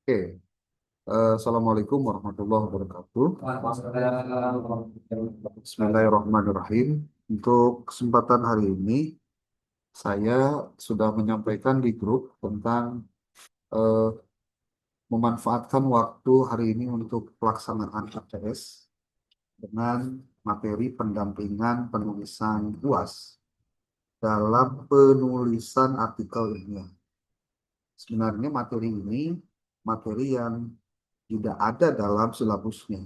Oke, Assalamualaikum warahmatullahi wabarakatuh. Bismillahirrahmanirrahim. Untuk kesempatan hari ini, saya sudah menyampaikan di grup tentang eh, memanfaatkan waktu hari ini untuk pelaksanaan ATS dengan materi pendampingan penulisan UAS dalam penulisan artikel ilmiah. Sebenarnya materi ini materi yang tidak ada dalam silabusnya.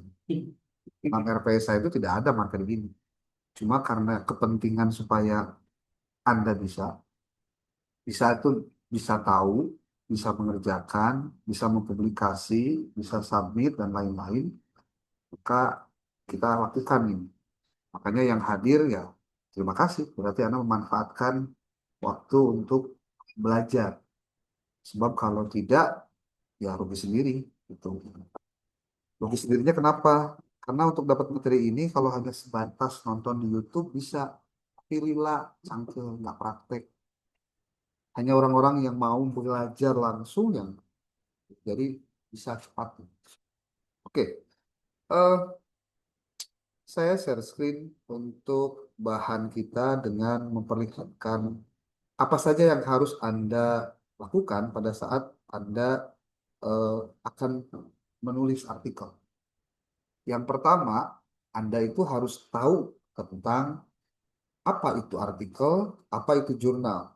Tentang RPS itu tidak ada materi ini. Cuma karena kepentingan supaya Anda bisa itu bisa tahu, bisa mengerjakan, bisa mempublikasi, bisa submit dan lain-lain, maka kita lakukan ini. Makanya yang hadir ya terima kasih. Berarti Anda memanfaatkan waktu untuk belajar. Sebab kalau tidak ya rugi sendiri gitu. Rugi sendirinya kenapa? Karena untuk dapat materi ini kalau hanya sebatas nonton di YouTube bisa pilihlah cangkel nggak praktek. Hanya orang-orang yang mau belajar langsung yang jadi bisa cepat. Oke, eh, saya share screen untuk bahan kita dengan memperlihatkan apa saja yang harus Anda lakukan pada saat Anda eh, akan menulis artikel. Yang pertama, Anda itu harus tahu tentang apa itu artikel, apa itu jurnal.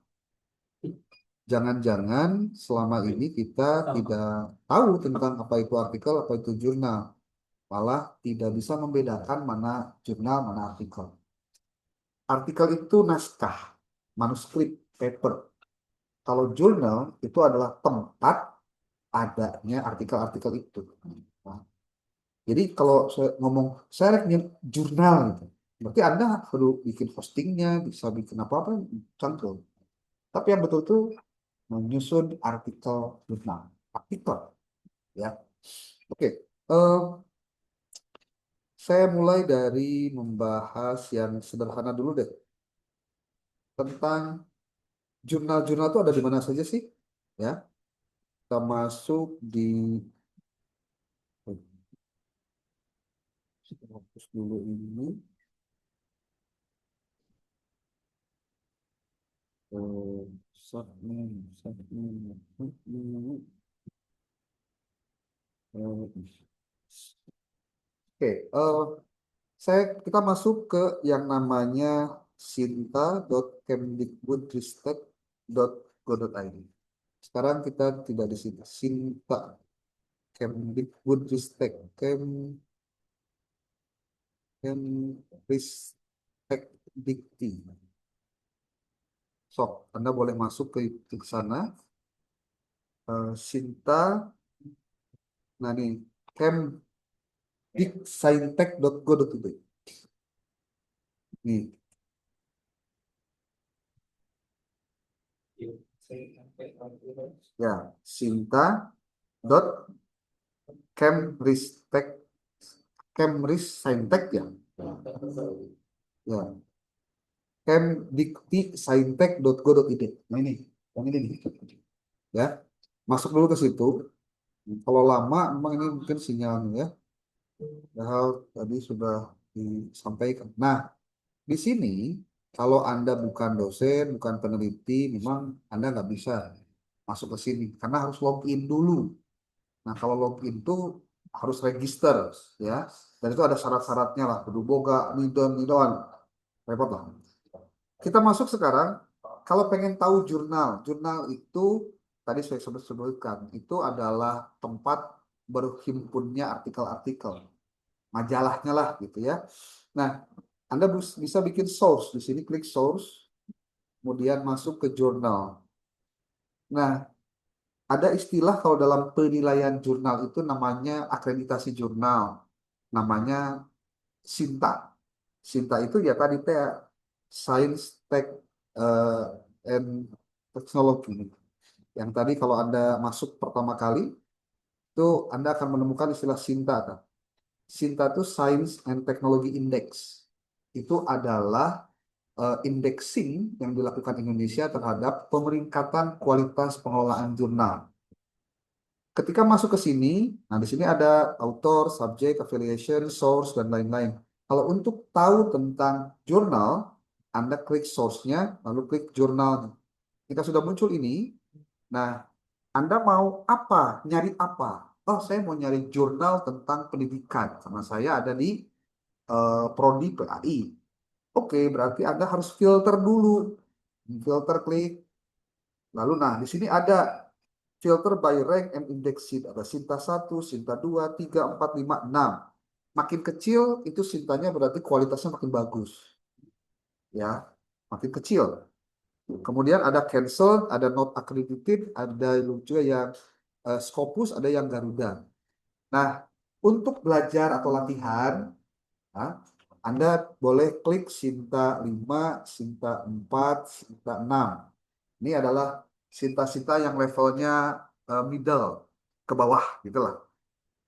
Jangan-jangan selama ini kita tidak tahu tentang apa itu artikel, apa itu jurnal. Malah tidak bisa membedakan mana jurnal, mana artikel. Artikel itu naskah, manuskrip, paper. Kalau jurnal itu adalah tempat adanya artikel-artikel itu. Nah, jadi kalau saya ngomong, saya ingin jurnal gitu. Berarti Anda perlu bikin postingnya, bisa bikin apa-apa, cantul. Tapi yang betul itu menyusun artikel jurnal. Artikel, ya. Oke, eh, saya mulai dari membahas yang sederhana dulu deh. Tentang jurnal-jurnal itu ada di mana saja sih? Ya, kita masuk di, kita hapus dulu ini. Eh, segmen. Oke, kita masuk ke yang namanya sinta.kemdikbudristek.go.id. Sekarang kita tidak di sini. Sinta Kemdikbudristek Kemristek Dikti. Sok, Anda boleh masuk ke sana. Sinta, nah nih, kemdiksaintek.go.id. Nih, ya, Sinta dot Kemristek Kemrissaintek ya. Ya, kemdiktisaintek.go.id. Nah ini, yang ini nih. Ya, masuk dulu ke situ. Kalau lama, memang ini mungkin sinyalnya ya. Padahal tadi sudah disampaikan. Nah, di sini kalau Anda bukan dosen, bukan peneliti, memang Anda nggak bisa masuk ke sini karena harus login dulu. Nah, kalau login itu harus register ya. Dan itu ada syarat-syaratnya lah. Kudu boga, nidon, nidon. Repot lah. Kita masuk sekarang. Kalau pengen tahu jurnal, jurnal itu tadi saya sebutkan itu adalah tempat berhimpunnya artikel-artikel, majalahnya lah gitu ya. Nah, Anda bisa bikin source di sini, klik source, kemudian masuk ke jurnal. Nah, ada istilah kalau dalam penilaian jurnal itu namanya akreditasi jurnal, namanya SINTA. SINTA itu ya tadi teh Science, Tech, eh, and Technology. Yang tadi kalau Anda masuk pertama kali, itu Anda akan menemukan istilah SINTA, kan? SINTA itu Science and Technology Index. Itu adalah indexing yang dilakukan Indonesia terhadap pemeringkatan kualitas pengelolaan jurnal. Ketika masuk ke sini, nah di sini ada author, subject, affiliation, source, dan lain-lain. Kalau untuk tahu tentang jurnal, Anda klik source-nya, lalu klik jurnalnya. Jika sudah muncul ini, nah Anda mau apa? Nyari apa? Oh, saya mau nyari jurnal tentang pendidikan. Karena saya ada di Prodi PAI. Oke, berarti Anda harus filter dulu. Filter klik. Lalu nah di sini ada filter by rank and index sheet. Ada Sinta 1, Sinta 2, 3, 4, 5, 6. Makin kecil itu Sintanya berarti kualitasnya makin bagus. Ya, makin kecil. Kemudian ada cancel, ada not accredited, ada juga yang Scopus, ada yang Garuda. Nah, untuk belajar atau latihan, nah, Anda boleh klik Sinta 5, Sinta 4, Sinta 6. Ini adalah Sinta-Sinta yang levelnya middle, ke bawah gitu lah.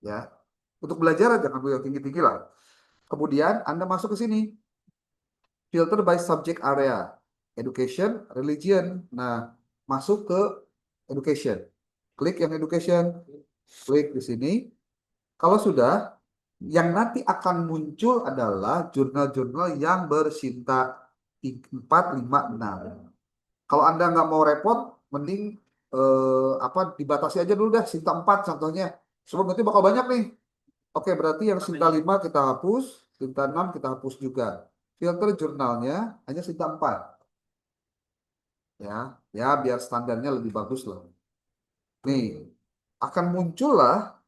Ya. Untuk belajar jangan dulu yang tinggi-tinggi lah. Kemudian Anda masuk ke sini, filter by subject area, education, religion. Nah, masuk ke education. Klik yang education, klik di sini. Kalau sudah, yang nanti akan muncul adalah jurnal-jurnal yang bersinta 4, 5, 6. Kalau Anda nggak mau repot, mending dibatasi aja dulu dah Sinta 4 contohnya. Sebab nanti bakal banyak nih. Oke, berarti yang Sinta 5 kita hapus, Sinta 6 kita hapus juga. Filter jurnalnya hanya Sinta 4. Ya, ya biar standarnya lebih bagus lah. Nih, akan muncullah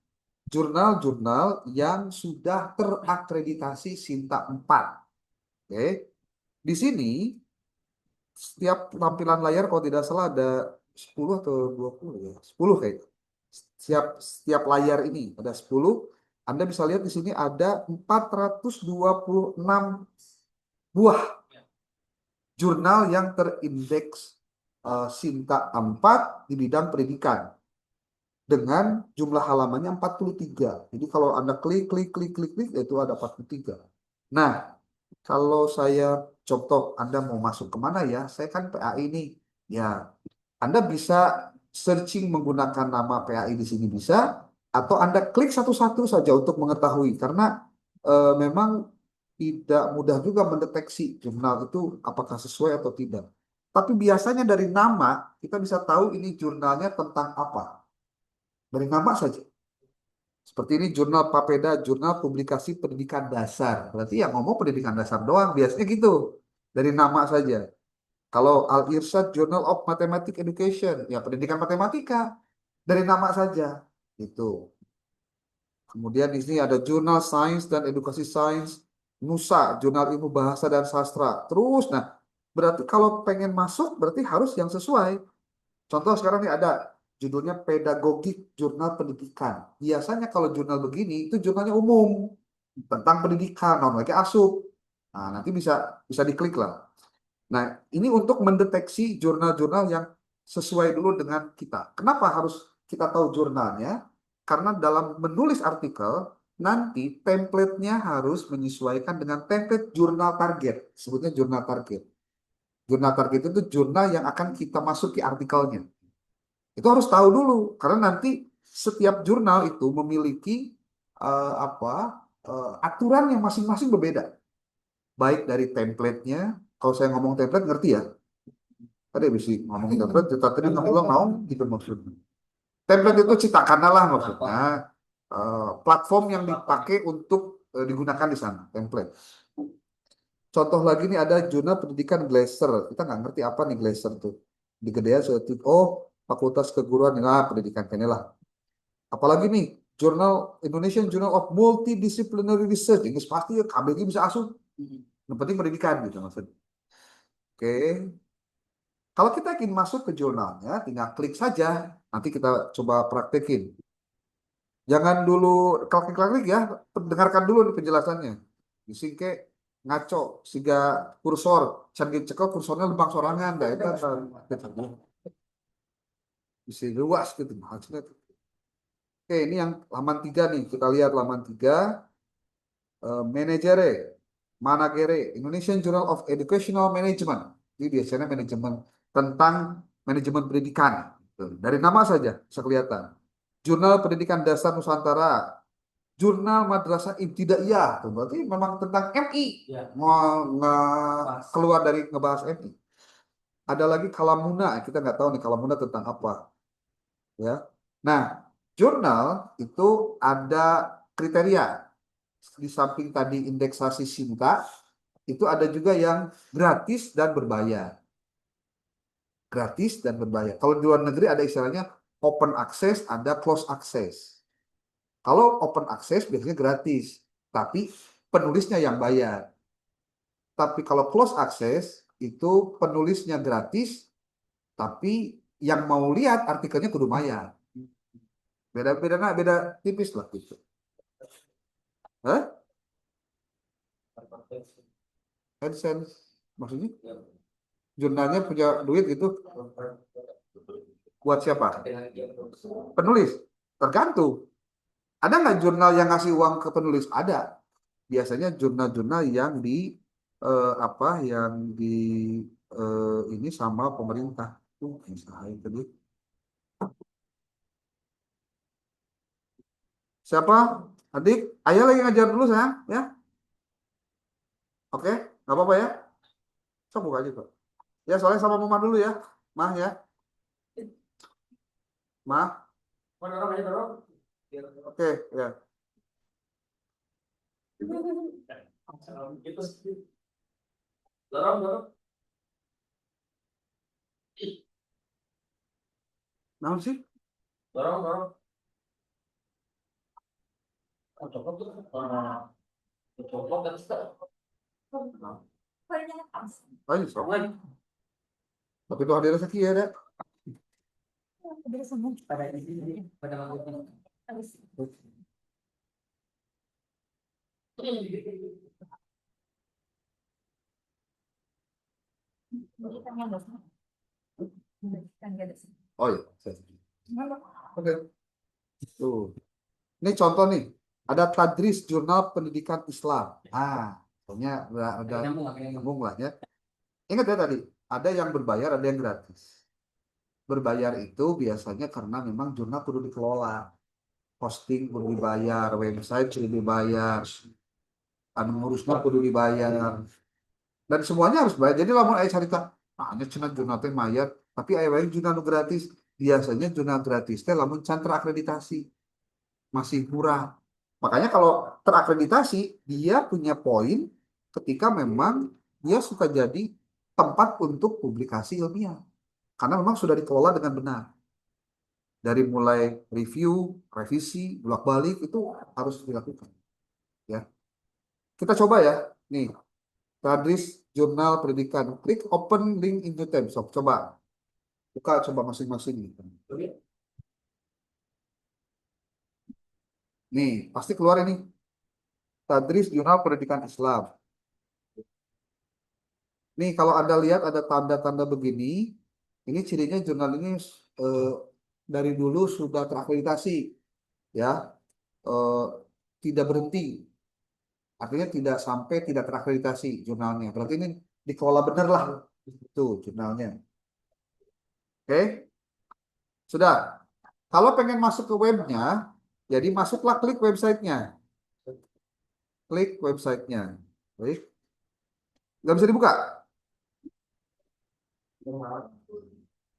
jurnal-jurnal yang sudah terakreditasi Sinta 4. Oke. Di sini setiap tampilan layar kalau tidak salah ada 10 atau 20 ya. 10 kayak. Setiap layar ini ada 10. Anda bisa lihat di sini ada 426 buah jurnal yang terindeks Sinta 4 di bidang pendidikan dengan jumlah halamannya 43. Jadi kalau Anda klik klik klik klik klik itu ada 43. Nah, kalau saya contoh Anda mau masuk kemana ya? Saya kan PAI ini. Ya, Anda bisa searching menggunakan nama PAI di sini bisa, atau Anda klik satu-satu saja untuk mengetahui. Karena memang tidak mudah juga mendeteksi jurnal itu apakah sesuai atau tidak. Tapi biasanya dari nama kita bisa tahu ini jurnalnya tentang apa. Dari nama saja. Seperti ini jurnal Papeda, jurnal publikasi pendidikan dasar. Berarti yang ngomong pendidikan dasar doang, biasanya gitu. Dari nama saja. Kalau Al-Irsyad Journal of Mathematics Education, ya pendidikan matematika. Dari nama saja. Itu. Kemudian di sini ada jurnal Sains dan Edukasi Sains, Nusa, jurnal Ilmu Bahasa dan Sastra. Terus, nah, berarti kalau pengen masuk, berarti harus yang sesuai. Contoh sekarang nih ada judulnya Pedagogik Jurnal Pendidikan. Biasanya kalau jurnal begini itu jurnalnya umum tentang pendidikan, non kayak asup. Nah, nanti bisa bisa diklik lah. Nah, ini untuk mendeteksi jurnal-jurnal yang sesuai dulu dengan kita. Kenapa harus kita tahu jurnalnya? Karena dalam menulis artikel nanti template-nya harus menyesuaikan dengan template jurnal target. Sebutnya jurnal target. Jurnal target itu jurnal yang akan kita masuki artikelnya. Itu harus tahu dulu karena nanti setiap jurnal itu memiliki aturan yang masing-masing berbeda. Baik dari template-nya, kalau saya ngomong template ngerti ya? Tadi bisa ngomong template, kita tadi ngomong naon gitu maksudnya. Template itu citakanlah lah maksudnya. Platform yang dipakai untuk digunakan di sana, template. Contoh lagi nih ada jurnal pendidikan Glaser. Kita nggak ngerti apa nih Glaser tuh. Di gedean suatu, oh Fakultas Keguruan, nah pendidikan inilah. Apalagi nih, jurnal Indonesian Journal of Multidisciplinary Research. Ini pasti ya, KBG bisa asuh. Yang penting pendidikan gitu maksudnya. Oke. Kalau kita ingin masuk ke jurnalnya, tinggal klik saja. Nanti kita coba praktekin. Jangan dulu klik-klik ya, dengarkan dulu nih penjelasannya. Disingke ngaco, sehingga kursor, canggih cekel kursornya lembang sorangan, dah itu bisa luas gitu maksudnya. Oke, ini yang laman 3 nih, kita lihat laman 3. Managere, Managere, Indonesian Journal of Educational Management. Ini biasanya manajemen tentang manajemen pendidikan. Dari nama saja bisa kelihatan. Jurnal Pendidikan Dasar Nusantara, Jurnal Madrasah Ibtidaiyah, tuh berarti memang tentang MI, Ya. nggak keluar dari ngebahas MI. Ada lagi Kalamuna, kita nggak tahu nih Kalamuna tentang apa, ya. Nah, jurnal itu ada kriteria. Di samping tadi indeksasi Sinta, itu ada juga yang gratis dan berbayar. Gratis dan berbayar. Kalau di luar negeri ada istilahnya open access, ada close access. Kalau open access biasanya gratis, tapi penulisnya yang bayar. Tapi kalau close access itu penulisnya gratis, tapi yang mau lihat artikelnya kudu bayar. Beda-beda, nah, beda tipis lah gitu. Hah? AdSense maksudnya? Jurnalnya punya duit itu buat siapa? Penulis. Tergantung. Ada nggak jurnal yang ngasih uang ke penulis? Ada. Biasanya jurnal-jurnal yang di apa? Yang di ini sama pemerintah. Bisa tadi. Siapa? Adik, ayah lagi ngajar dulu sayang, ya. Oke, nggak apa-apa ya. Sok buka aja kok. Ya, soalnya sama mama dulu ya. Mah ya. Mah. Oke, ya. Nah sih? Ayo, sok. Tapi itu hadirnya sakit ya, Dek. Oh iya. Oke. Tuh. Ini contoh nih. Ada Tadris Jurnal Pendidikan Islam. Pokoknya udah nyambung lah ya. Ingat ya tadi, ada yang berbayar, ada yang gratis. Berbayar itu biasanya karena memang jurnal perlu dikelola. Hosting perlu dibayar, website perlu dibayar, anu ngurusnya perlu dibayar. Dan semuanya harus bayar. Jadi lamun aya cerita, hanya cenah jurnal teh mayar, tapi aya wae jurnal gratis. Biasanya jurnal gratis teh lamun can terakreditasi masih murah. Makanya kalau terakreditasi, dia punya poin ketika memang dia suka jadi tempat untuk publikasi ilmiah. Karena memang sudah dikelola dengan benar. Dari mulai review, revisi, bolak-balik itu harus dilakukan. Ya, kita coba ya. Nih, Tadris Jurnal Pendidikan. Klik open link into tab. So, coba buka coba masing-masing. Nih, pasti keluar ini. Tadris Jurnal Pendidikan Islam. Nih, kalau Anda lihat ada tanda-tanda begini, ini cirinya jurnal ini eh, dari dulu sudah terakreditasi, ya, eh, tidak berhenti, artinya tidak sampai tidak terakreditasi jurnalnya. Berarti ini dikelola benar lah, tuh jurnalnya. Oke, sudah. Kalau pengen masuk ke webnya, jadi masuklah klik websitenya, klik websitenya. Baik, nggak bisa dibuka?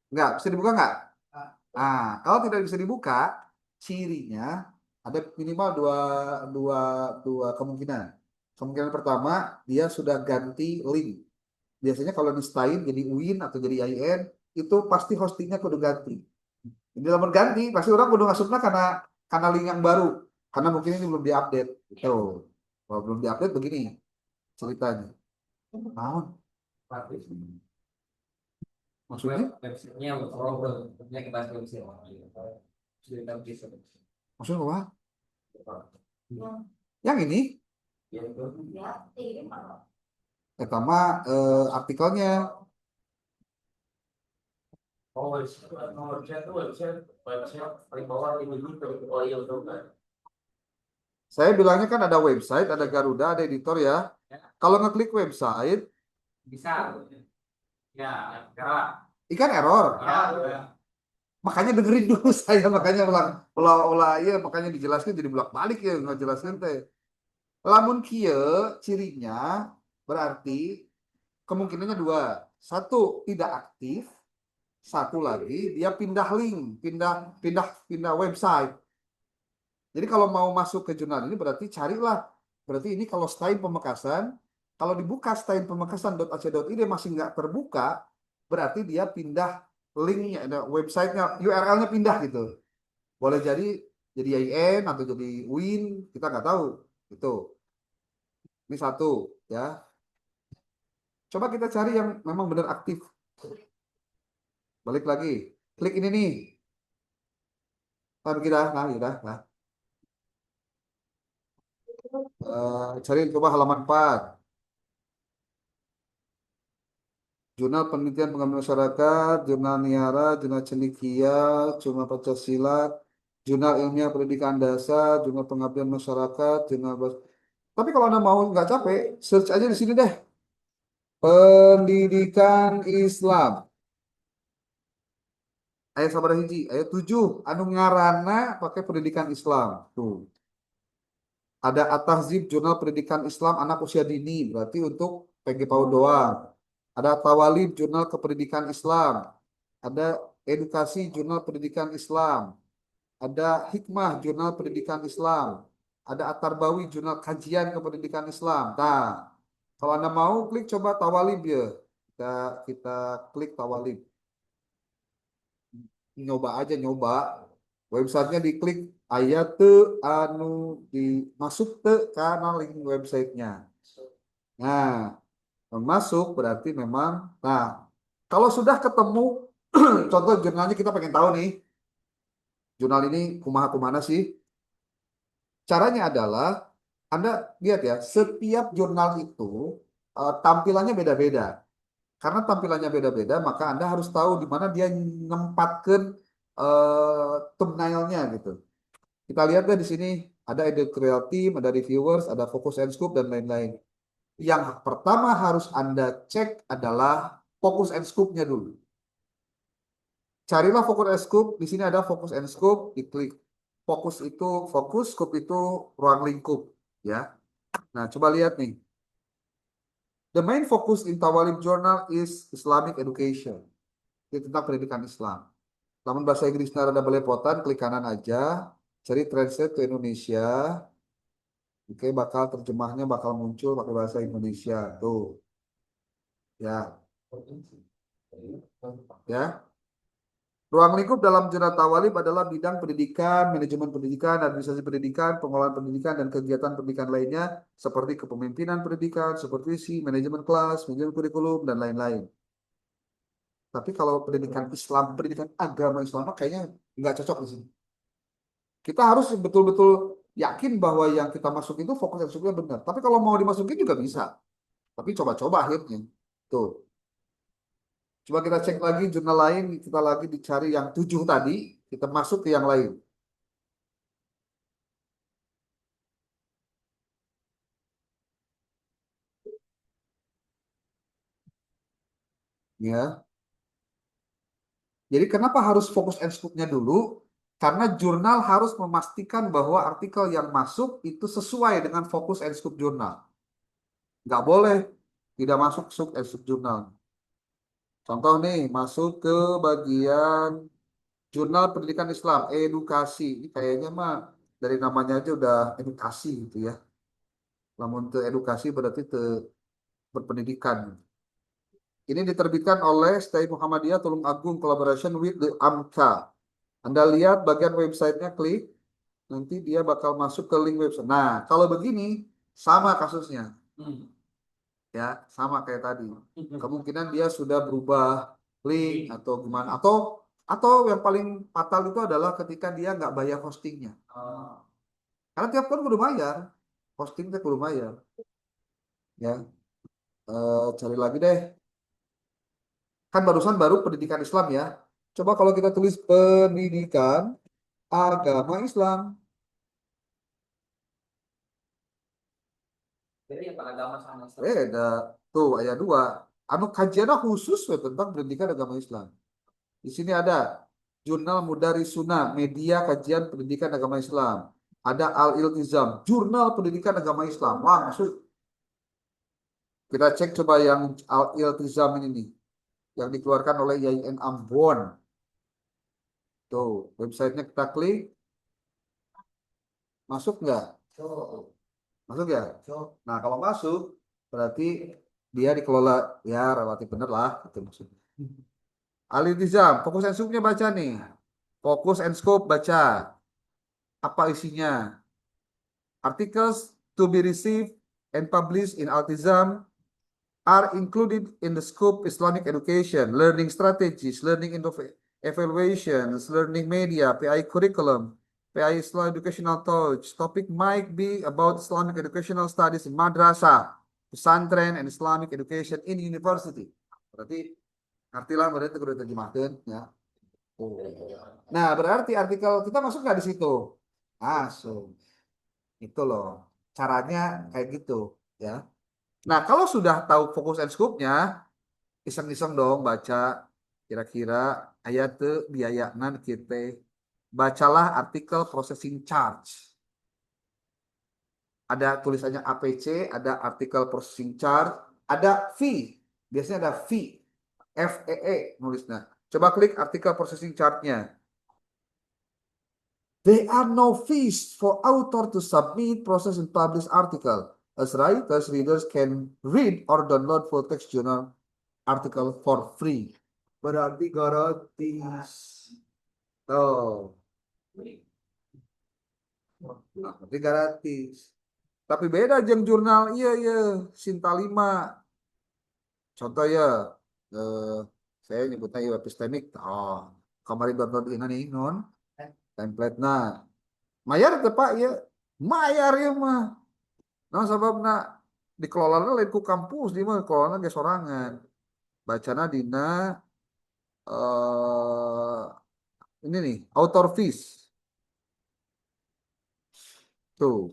Nggak bisa dibuka nggak? Kalau tidak bisa dibuka, cirinya ada minimal dua, dua, dua kemungkinan. Kemungkinan pertama, dia sudah ganti link. Biasanya kalau di Stein jadi UIN atau jadi IAIN, itu pasti hostingnya kudu ganti. Ini lamun ganti, pasti orang kudu ngasupna karena link yang baru. Karena mungkin ini belum diupdate. Gitu. Kalau belum diupdate begini ceritanya. Naon? Maksudnya? Websitenya Maksudnya apa? Yang ini? Pertama artikelnya. Saya bilangnya kan ada website, ada Garuda, ada editor ya. Kalau ngeklik website, bisa. Ya, ikan error. Ya. Makanya dengerin dulu saya, makanya ulah ya, makanya dijelaskan jadi bolak-balik ya nggak jelaskan teh. Lamun kieu cirinya berarti kemungkinannya dua. Satu tidak aktif, satu lagi dia pindah link, pindah pindah pindah website. Jadi kalau mau masuk ke jurnal ini berarti carilah. Berarti ini kalau Stein Pemekasan, kalau dibuka steinpemekasan.ac.id masih nggak terbuka, berarti dia pindah linknya, ada websitenya, URL-nya pindah gitu. Boleh jadi IN atau jadi Win, kita nggak tahu. Itu. Ini satu ya. Coba kita cari yang memang benar aktif. Balik lagi. Klik ini nih. Nah. Cari coba halaman 4. Jurnal Penelitian Pengabdian Masyarakat, Jurnal Niara, Jurnal Cendekia, Jurnal Pancasila, Jurnal Ilmiah Pendidikan Dasar, Jurnal Pengabdian Masyarakat, Tapi kalau Anda mau nggak capek, search aja di sini deh. Pendidikan Islam. Ayat sabar hiji, ayat 7. Anu ngaranna pakai pendidikan Islam. Tuh. Ada At-Tahzib Jurnal Pendidikan Islam Anak Usia Dini, berarti untuk PG PAUD doang. Ada Tawalib Jurnal Kependidikan Islam. Ada Edukasi Jurnal Pendidikan Islam. Ada Hikmah Jurnal Pendidikan Islam. Ada At-Tarbawi Jurnal Kajian Kependidikan Islam. Nah, kalau Anda mau klik coba Tawalib ya. Kita kita klik Tawalib. Nyoba aja nyoba. Websitenya diklik ayat te anu dimasuk te karena link websitenya. Nah, masuk berarti memang. Nah, kalau sudah ketemu contoh jurnalnya kita pengen tahu nih, jurnal ini kumaha kumana sih? Caranya adalah Anda lihat ya, setiap jurnal itu tampilannya beda-beda. Karena tampilannya beda-beda, maka Anda harus tahu di mana dia menempatkan thumbnailnya gitu. Kita lihat deh di sini ada editorial team, ada reviewers, ada focus and scope dan lain-lain. Yang pertama harus Anda cek adalah focus and scope-nya dulu. Carilah fokus and scope, di sini ada fokus and scope, diklik. Fokus itu fokus, scope itu ruang lingkup, ya. Nah, coba lihat nih. The main focus in Tawalib Journal is Islamic education. Itu tentang pendidikan Islam. Namun bahasa Inggrisnya ada belepotan, klik kanan aja, cari translate ke Indonesia. Oke, bakal terjemahnya bakal muncul pakai bahasa Indonesia. Tuh, ya. Ya. Ruang lingkup dalam Jurnal Tawalib adalah bidang pendidikan, manajemen pendidikan, administrasi pendidikan, pengelolaan pendidikan, dan kegiatan pendidikan lainnya seperti kepemimpinan pendidikan, supervisi, manajemen kelas, manajemen kurikulum, dan lain-lain. Tapi kalau pendidikan Islam, pendidikan agama Islam, kayaknya nggak cocok di sini. Kita harus betul-betul yakin bahwa yang kita masuk itu fokus yang sebenarnya benar. Tapi kalau mau dimasukin juga bisa. Tapi coba-coba akhirnya. Tuh. Coba kita cek lagi jurnal lain, kita lagi dicari yang 7 tadi, kita masuk ke yang lain. Ya. Jadi kenapa harus fokus and scoop-nya dulu? Karena jurnal harus memastikan bahwa artikel yang masuk itu sesuai dengan fokus and scoop jurnal. Nggak boleh tidak masuk sub and scoop jurnal. Contoh nih, masuk ke bagian jurnal pendidikan Islam, edukasi. Ini kayaknya mah dari namanya aja udah edukasi gitu ya. Namun ke edukasi berarti ke berpendidikan. Ini diterbitkan oleh STI Muhammadiyah Tulung Agung Collaboration with the AMCA. Anda lihat bagian websitenya, klik, nanti dia bakal masuk ke link website. Nah, kalau begini, sama kasusnya. Ya, sama kayak tadi. Kemungkinan dia sudah berubah link atau gimana. Atau yang paling fatal itu adalah ketika dia nggak bayar hostingnya. Karena tiap tahun kudu bayar. Hostingnya kudu bayar. Ya, cari lagi deh. Kan barusan baru pendidikan Islam ya. Coba kalau kita tulis pendidikan agama Islam. Beda. Tuh ayat 2. Anu kajiannya khusus tentang pendidikan agama Islam. Di sini ada. Jurnal Mudarisuna, Media Kajian Pendidikan Agama Islam. Ada Al-Iltizam, Jurnal Pendidikan Agama Islam. Langsung kita cek coba yang Al-Iltizam ini nih, yang dikeluarkan oleh YIN Ambon. Tuh, websitenya kita klik, masuk nggak? Masuk ya? Nah, kalau masuk, berarti dia dikelola ya relatif bener lah, itu maksudnya. Al-Iltizam, fokus and scope-nya baca nih. Fokus and scope baca. Apa isinya? Articles to be received and published in Altizam are included in the scope Islamic education, learning strategies, learning evaluations, learning media, PI curriculum, PI Islam educational touch. Topic might be about Islamic educational studies in madrasah, pesantren, and Islamic education in university. Berarti artilah berarti kudu terjemahkan ya. Oh. Nah, berarti artikel kita masuk nggak di situ? Masuk. Itu loh. Caranya kayak gitu ya. Nah, kalau sudah tahu fokus and scope-nya, iseng-iseng dong baca kira-kira ayat biayaan kita. Bacalah artikel processing charge. Ada tulisannya APC, ada artikel processing charge, ada fee. Biasanya ada fee. FEE nulisnya. Coba klik artikel processing charge-nya. There are no fees for author to submit, process, and publish article. As writers, readers can read or download full text journal article for free. Berarti gratis. Oh, berarti gratis. Tapi beda jeng jurnal, iya iya, Sinta 5. Contoh ya, eh, saya nyebutnya ya epistemik. Oh, kemarin download ini nih, non template nah. Mayar tepak ya, mayar ya mah. Nah, sababna dikelola lain ku kampus di mah kelola ge sorangan. Bacana dina ini nih, author fees. Tuh.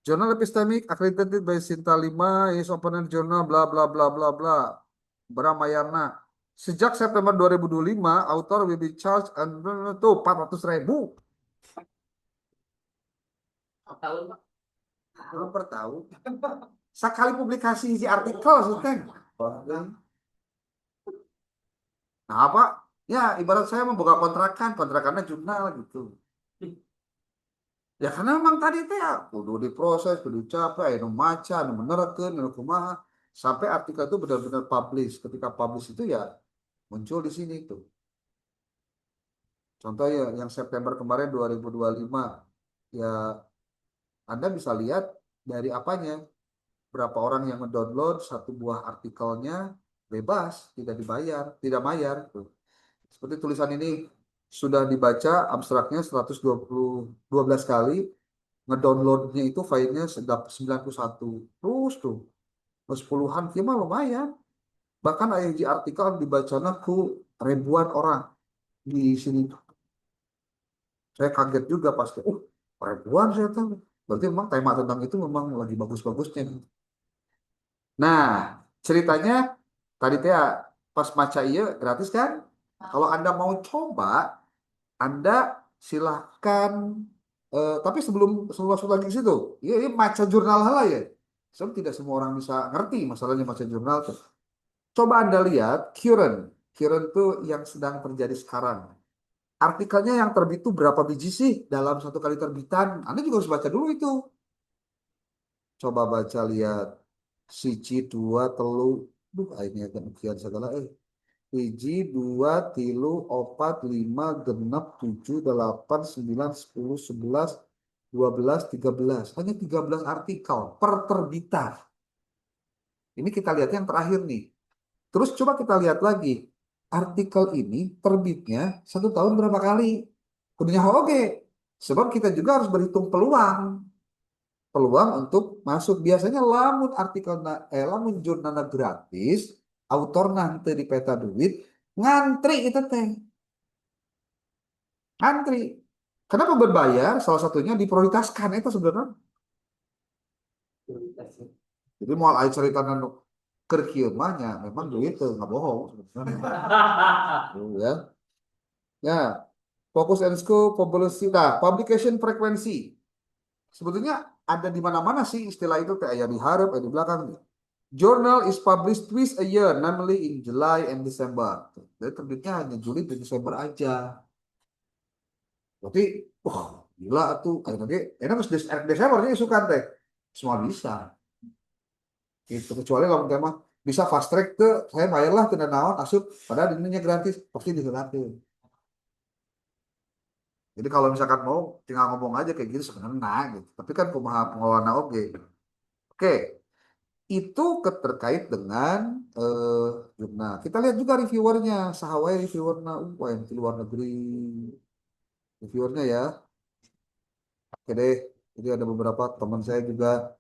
Journal Epistemic accredited by Sinta 5 is open journal bla bla bla bla bla. Beramayana. Sejak September 2025, author will be charged and tuh 400.000 per tahun. Sekali publikasi isi artikel, Sultan. Nah, apa? Ya, ibarat saya membuka kontrakan, kontrakannya jurnal gitu. Ya karena memang tadi teh ya kudu diproses, kudu capek, anu maca, anu menerkeun, anu kumaha sampai artikel itu benar-benar publish. Ketika publish itu ya muncul di sini tuh. Contoh ya yang September kemarin 2025 ya Anda bisa lihat dari apanya berapa orang yang mendownload satu buah artikelnya bebas, tidak dibayar, tidak bayar tuh. Seperti tulisan ini sudah dibaca abstraknya 112 kali, ngedownloadnya itu filenya 91 terus tuh terus puluhan mah lumayan, bahkan ING artikel dibaca ku ribuan orang di sini. Saya kaget juga pasti ribuan saya tahu berarti memang tema tentang itu memang lagi bagus-bagusnya. Nah, ceritanya tadi teh pas maca iya gratis kan. Kalau Anda mau coba, Anda silahkan, tapi sebelum sebelum masuk lagi ke situ, iya maca jurnal lah ya. Sebab tidak semua orang bisa ngerti masalahnya maca jurnal tuh. Coba Anda lihat current. Current tuh yang sedang terjadi sekarang. Artikelnya yang terbit itu berapa biji sih dalam satu kali terbitan? Anda juga harus baca dulu itu. Coba baca lihat. Siji, dua, telu. Duh, ini agak ukian segala. Hiji, dua, tilu, opat, lima, genep, tujuh, delapan, sembilan, sepuluh, sebelas, 12, 13. Hanya 13 artikel per terbitan. Ini kita lihat yang terakhir nih. Terus coba kita lihat lagi. Artikel ini terbitnya 1 tahun berapa kali? Kudunya oke. Sebab kita juga harus berhitung peluang. Peluang untuk masuk. Biasanya lamun artikel lamun jurnal gratis, autor nanti di peta duit, ngantri itu teh. Antri. Kenapa berbayar? Salah satunya diprioritaskan itu sebenarnya. Jadi mau air cerita kerkieu mah nya memang duit tuh nggak bohong sebenarnya. Tuh, ya. Ya, fokus and scope, publication, nah, publication frekuensi. Sebetulnya ada di mana-mana sih istilah itu kayak ya diharap, di belakang. Journal is published twice a year, namely in July and December. Jadi terbitnya hanya Juli dan Desember aja. Berarti, wah gila tuh. Kayak tadi, enak harus Desembernya isukan teh. Semua bisa. Itu kecuali kalau tema bisa fast track ke saya bayarlah ke naon asup padahal ininya gratis pasti digratis. Jadi kalau misalkan mau tinggal ngomong aja kayak gitu sebenarnya nah, gitu. Tapi kan kumaha pengelolaan oke. Oke, itu terkait dengan jurnal. Kita lihat juga reviewernya, sahawai reviewernya, wah yang di luar negeri reviewernya ya. Oke deh, jadi ada beberapa teman saya juga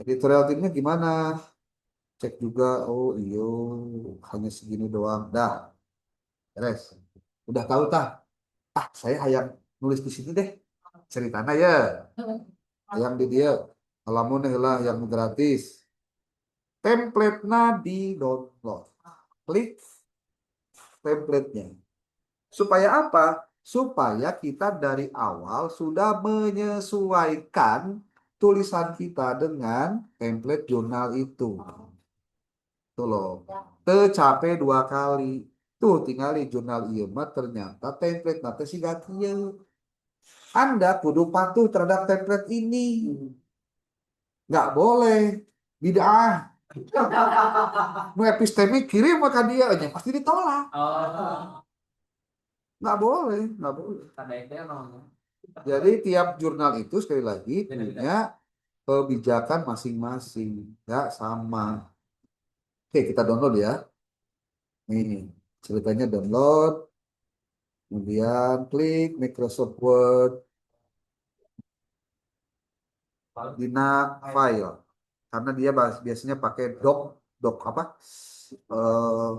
editorial timnya gimana, cek juga, oh iyo hanya segini doang, dah, beres. Udah tahu tah, saya hayang nulis di sini deh, ceritanya ya, yang di dia, alamun lah yang gratis, template-nya di download, klik template-nya. Supaya apa? Supaya kita dari awal sudah menyesuaikan tulisan kita dengan template jurnal itu. Tuh loh. Tercapai 2 kali. Tuh tinggal di jurnal iya mah ternyata template nanti sih gak kieu. Anda kudu patuh terhadap template ini. Nggak boleh. Bid'ah. Mau epistemik kirim maka dia aja pasti ditolak. Nggak boleh, nggak boleh. Jadi tiap jurnal itu sekali lagi punya kebijakan masing-masing, nggak sama. Oke, kita download ya. Ini ceritanya download, kemudian klik Microsoft Word, Dina file, karena dia biasanya pakai doc, doc apa? Eh,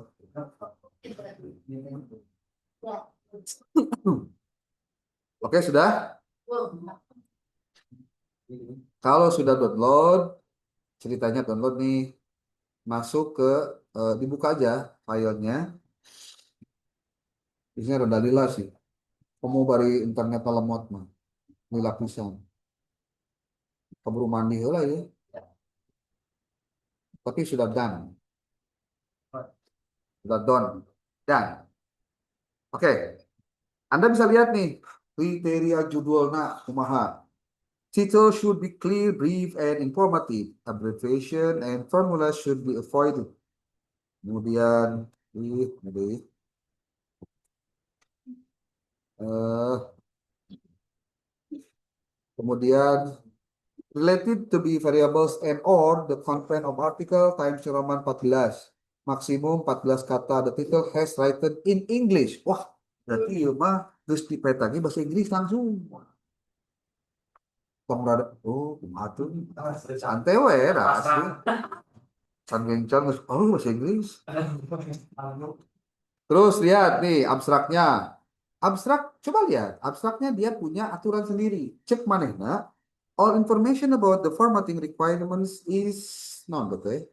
Oke, sudah. Kalau sudah download, ceritanya download nih, masuk ke dibuka aja filenya. Isinya rendah lila sih. Kamu bari internet lemot mah, lila pisan. Keburu mandi lah ya, tapi sudah done, sudah done, dan oke. Anda bisa lihat nih kriteria judulnya kumaha. Title should be clear, brief, and informative. Abbreviation and formula should be avoided. Kemudian, eh, kemudian related to be variables and or the content of article times Roman 14. Maksimum 14 kata. The title has written in English. Wah, berarti ya mah terus dipetanya bahasa Inggris langsung. Tong rada, oh, kumaha tuh. Santai we, asli. Can gencan, oh bahasa Inggris. Terus lihat nih abstraknya. Abstrak, coba lihat. Abstraknya dia punya aturan sendiri. Cek manehna. All information about the formatting requirements is non okay,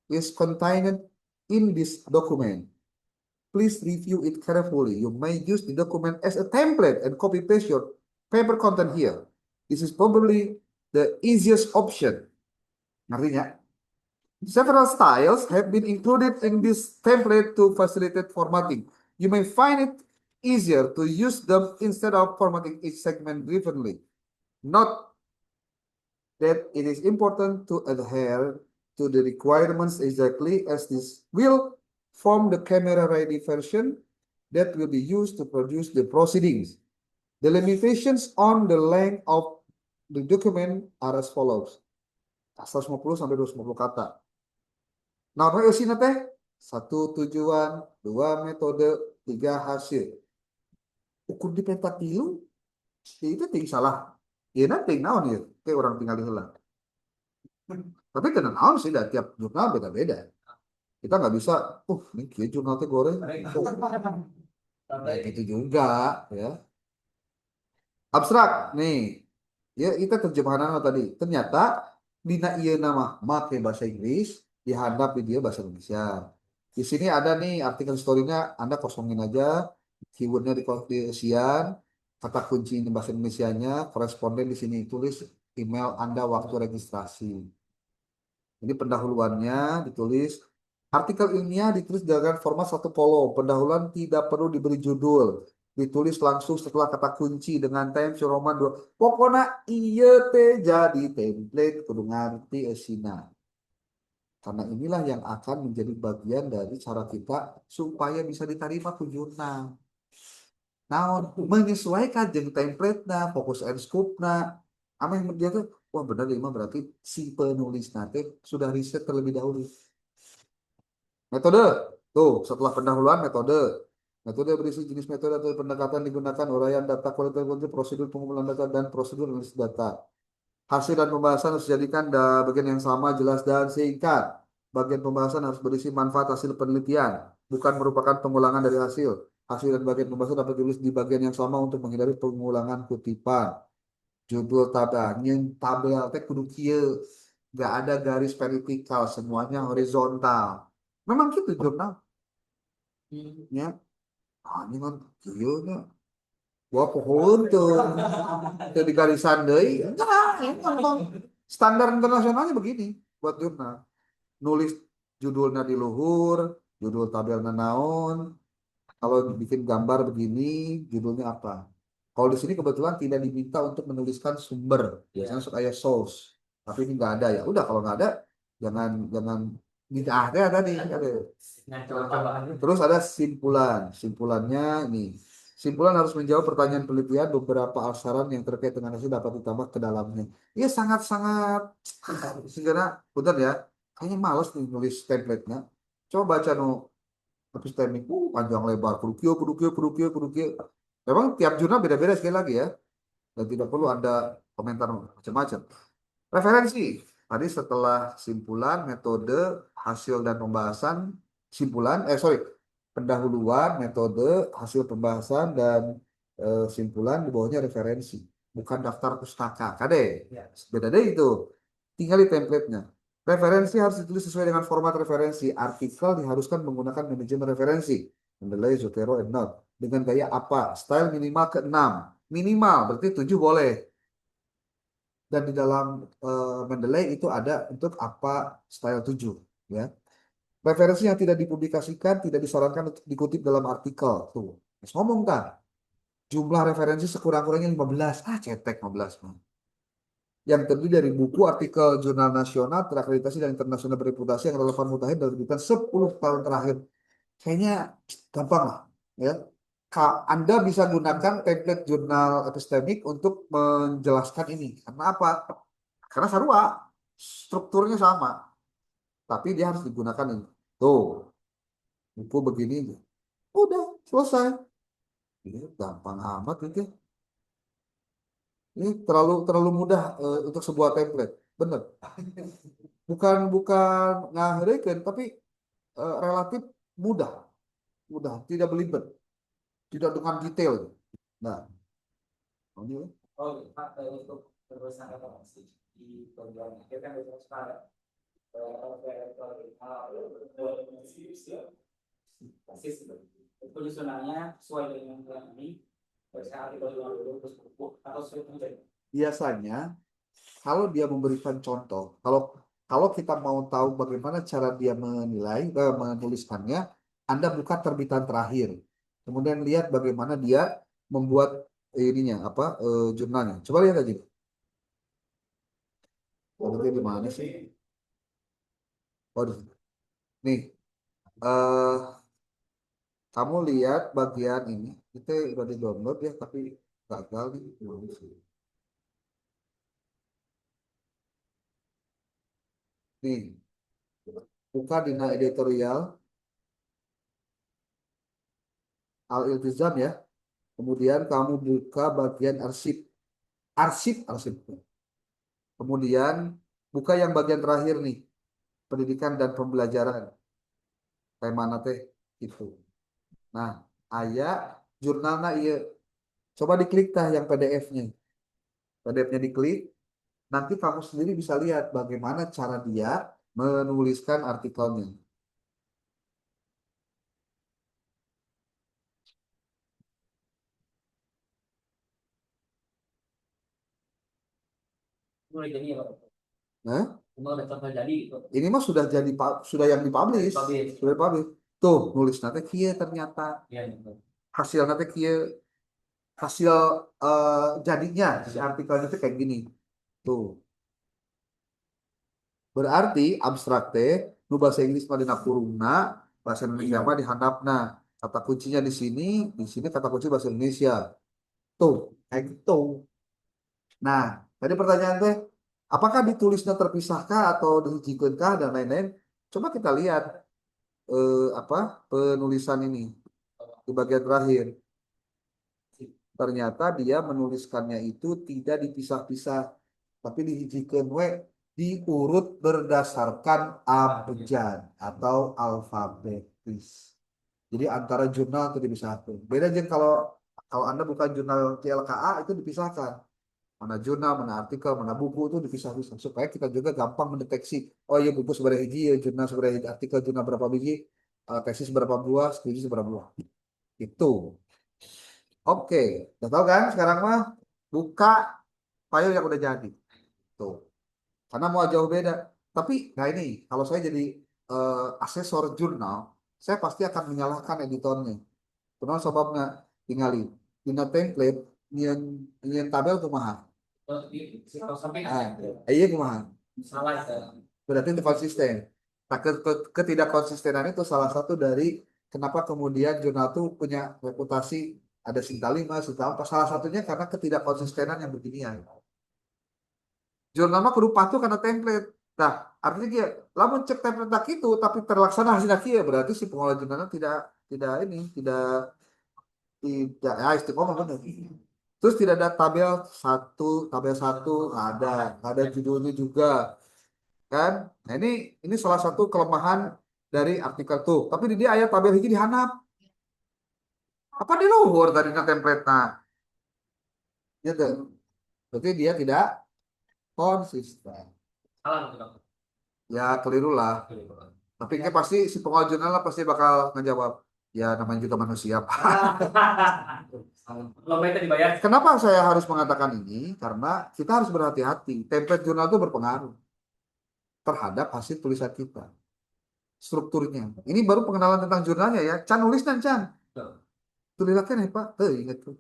is contained in this document. Please review it carefully. You may use the document as a template and copy paste your paper content here. This is probably the easiest option. Artinya, several styles have been included in this template to facilitate formatting. You may find it easier to use them instead of formatting each segment differently. Note that it is important to adhere to the requirements exactly as this will form the camera-ready version that will be used to produce the proceedings. The limitations on the length of the document are as follows. 150 sampai 250 kata. Nah, isinya teh 1 tujuan, 2 metode, 3 hasil. Ukur di peta tilu, itu tinggi salah. Ya nanti naon ya, kayak orang tinggal di heula. Tapi kena naon sih, tiap jurnal beda-beda. Kita nggak bisa, ini kayak jurnal teh goreng. Nah, gitu juga, ya. Abstrak, nih. Ya, kita terjemahan tadi. Ternyata, dina iya nama make bahasa Inggris, dihadap di dia bahasa Indonesia. Di sini ada nih artikel story-nya, Anda kosongin aja. keywordnya diisian, kata kunci ini bahasa Indonesianya, koresponden di sini tulis email Anda waktu registrasi. Ini pendahuluannya ditulis. Artikel ilmiah ditulis dengan format satu kolom. Pendahuluan tidak perlu diberi judul. Ditulis langsung setelah kata kunci dengan Times New Roman 2. Pokoknya iya teh jadi template kudu nganti esina. Karena inilah yang akan menjadi bagian dari cara kita supaya bisa diterima ke jurnal. Naon menyesuaikan jeung template na fokus and scope na ama yang dia tuh wah benar ini mah berarti si penulis nanti sudah riset terlebih dahulu. Metode tuh setelah pendahuluan metode berisi jenis metode atau pendekatan digunakan uraian data kualitas prosedur pengumpulan data dan prosedur analisis data. Hasil dan pembahasan harus dijadikan bagian yang sama, jelas, dan singkat. Bagian pembahasan harus berisi manfaat hasil penelitian, bukan merupakan pengulangan dari hasil. Hasil dan bagian pembahasan dapat ditulis di bagian yang sama untuk menghindari pengulangan kutipan. Judul tabel, tabel teh kudu kieu. Gak ada garis vertikal, semuanya horizontal. Memang gitu jurnal. Ya, ini kan kieu nya. Wah, pohon tuh. Itu di garisan deui. Enggak, emang standar internasionalnya begini buat jurnal. Nulis judulnya di luhur, judul tabelnya naon. Kalau bikin gambar begini, judulnya apa? Kalau di sini kebetulan tidak diminta untuk menuliskan sumber, biasanya suka ada source. Tapi ini nggak ada ya. Udah kalau nggak ada, jangan jangan tidak ada nih. Ada. Terus ada simpulan. Simpulannya ini. Simpulan harus menjawab pertanyaan penelitian beberapa asaran yang terkait dengan hasil dapat ditambah ke dalamnya. Iya sangat-sangat segera, betul ya. Kayaknya males nih nulis template-nya. Coba baca no epistemik, panjang lebar, kudu kieu. Memang tiap jurnal beda-beda sekali lagi ya, dan tidak perlu ada komentar macam-macam. Referensi, tadi setelah simpulan, metode, hasil dan pembahasan, pendahuluan, metode, hasil pembahasan dan simpulan di bawahnya referensi, bukan daftar pustaka, kade, beda deh itu, tinggal di template-nya. Referensi harus ditulis sesuai dengan format referensi. Artikel diharuskan menggunakan manajemen referensi. Mendeley, Zotero, and Not. Dengan gaya apa? Style minimal ke-6. Minimal, berarti 7 boleh. Dan di dalam Mendeley itu ada untuk apa style 7. Ya. Referensi yang tidak dipublikasikan tidak disarankan untuk dikutip dalam artikel. Tuh, ngomong kan? Jumlah referensi sekurang-kurangnya 15. Cetek 15. Yang terdiri dari buku, artikel, jurnal nasional, terakreditasi dan internasional bereputasi yang relevan mutakhir dan terbitkan 10 tahun terakhir. Kayaknya gampang lah. Ya. Anda bisa gunakan template jurnal epistemik untuk menjelaskan ini. Karena apa? Karena sarua. Strukturnya sama. Tapi dia harus digunakan ini. Tuh, buku begini. Udah, selesai. Ini gampang amat gitu. Ini terlalu terlalu mudah untuk sebuah template. Bener. Bukan ngahrekeun tapi relatif mudah. Mudah, tidak belibet. Tidak dengan detail. Nah, ini untuk terusan di program akhir kan sekarang penyusunannya sesuai dengan yang ini biasanya kalau dia memberikan contoh, kalau kalau kita mau tahu bagaimana cara dia menilai, menuliskannya, Anda buka terbitan terakhir, kemudian lihat bagaimana dia membuat ininya apa jurnalnya. Coba lihat aja. Nanti di mana sih? Oh, nih, kamu lihat bagian ini, kita udah di download ya, tapi gagal nih. Nih, buka di editorial Al-Iltizam ya. Kemudian kamu buka bagian arsip. Arsip. Kemudian buka yang bagian terakhir nih. Pendidikan dan pembelajaran. Kayak mana teh? Itu. Nah, ayat jurnalnya iya. Coba diklik tah yang PDF-nya. PDF-nya diklik. Nanti kamu sendiri bisa lihat bagaimana cara dia menuliskan artikelnya. Mulai jadi ya, Pak. Nah, Cuma udah contoh jadi gitu. ini mah sudah jadi sudah yang dipublish, Publish. sudah dipublish. Tuh, nulis nanti kia ternyata Iya, betul. hasil nanti kia hasil jadinya si artikelnya itu kayak gini. Tuh, berarti abstrak teh nu bahasa Inggris mah dina kurungna, bahasa Indonesia mah dihandapna. Kata kuncinya di sini kata kunci bahasa Indonesia. Tuh, kayak gitu. Nah, tadi pertanyaan teh, apakah ditulisnya terpisahkah atau dihijikenkah dan lain-lain? Coba kita lihat apa penulisan ini di bagian terakhir. Ternyata dia menuliskannya itu tidak dipisah-pisah, tapi dihijikan we diurut berdasarkan abjad atau alfabetis. Jadi antara jurnal itu dipisahkan. Beda aja kalau kalau Anda bukan jurnal CLKA itu dipisahkan. Mana jurnal, mana artikel, mana buku itu dipisah-pisah supaya kita juga gampang mendeteksi. Oh iya buku seberapa hiji, ya, jurnal seberapa hiji, artikel jurnal berapa biji, tesis berapa buah, skripsi seberapa buah. Itu. Oke, udah tahu kan sekarang mah buka file yang udah jadi. Tuh. Karena mau jauh beda. Tapi nah ini kalau saya jadi asesor jurnal, saya pasti akan menyalahkan editornya. Kenapa sebabnya tinggali dina template nyen nyen tabel kumaha. Oh, kalau sampai Iya kumaha. salah itu. Berarti itu konsisten. Nah, ketidakkonsistenan itu salah satu dari kenapa kemudian jurnal itu punya reputasi ada Sinta 5, Sinta 4. Salah satunya karena ketidakkonsistenan yang beginian. Jurnal mah kudu patuh karena template. Nah, artinya dia lamun cek template tak itu tapi terlaksana hasilnya kieu berarti si pengelola jurnalnya tidak ini, tidak ya istiqomah benar. Terus tidak ada tabel satu nggak ada judulnya juga kan. Nah ini salah satu kelemahan dari artikel tuh. Tapi di dia ayat tabel hiji dihanap. Apa di luhur tadi template nah. Gitu. Berarti dia tidak konsisten. Salah itu, Dok. Ya keliru lah. Tapi kan pasti si pengolah jurnal lah pasti bakal ngejawab. Ya namanya juga manusia, Pak. Lomba itu dibayar. Kenapa saya harus mengatakan ini? Karena kita harus berhati-hati. Template jurnal itu berpengaruh terhadap hasil tulisan kita. Strukturnya. Ini baru pengenalan tentang jurnalnya ya. Can nulis dan Can. Tulisannya nih Pak. Ingat tuh.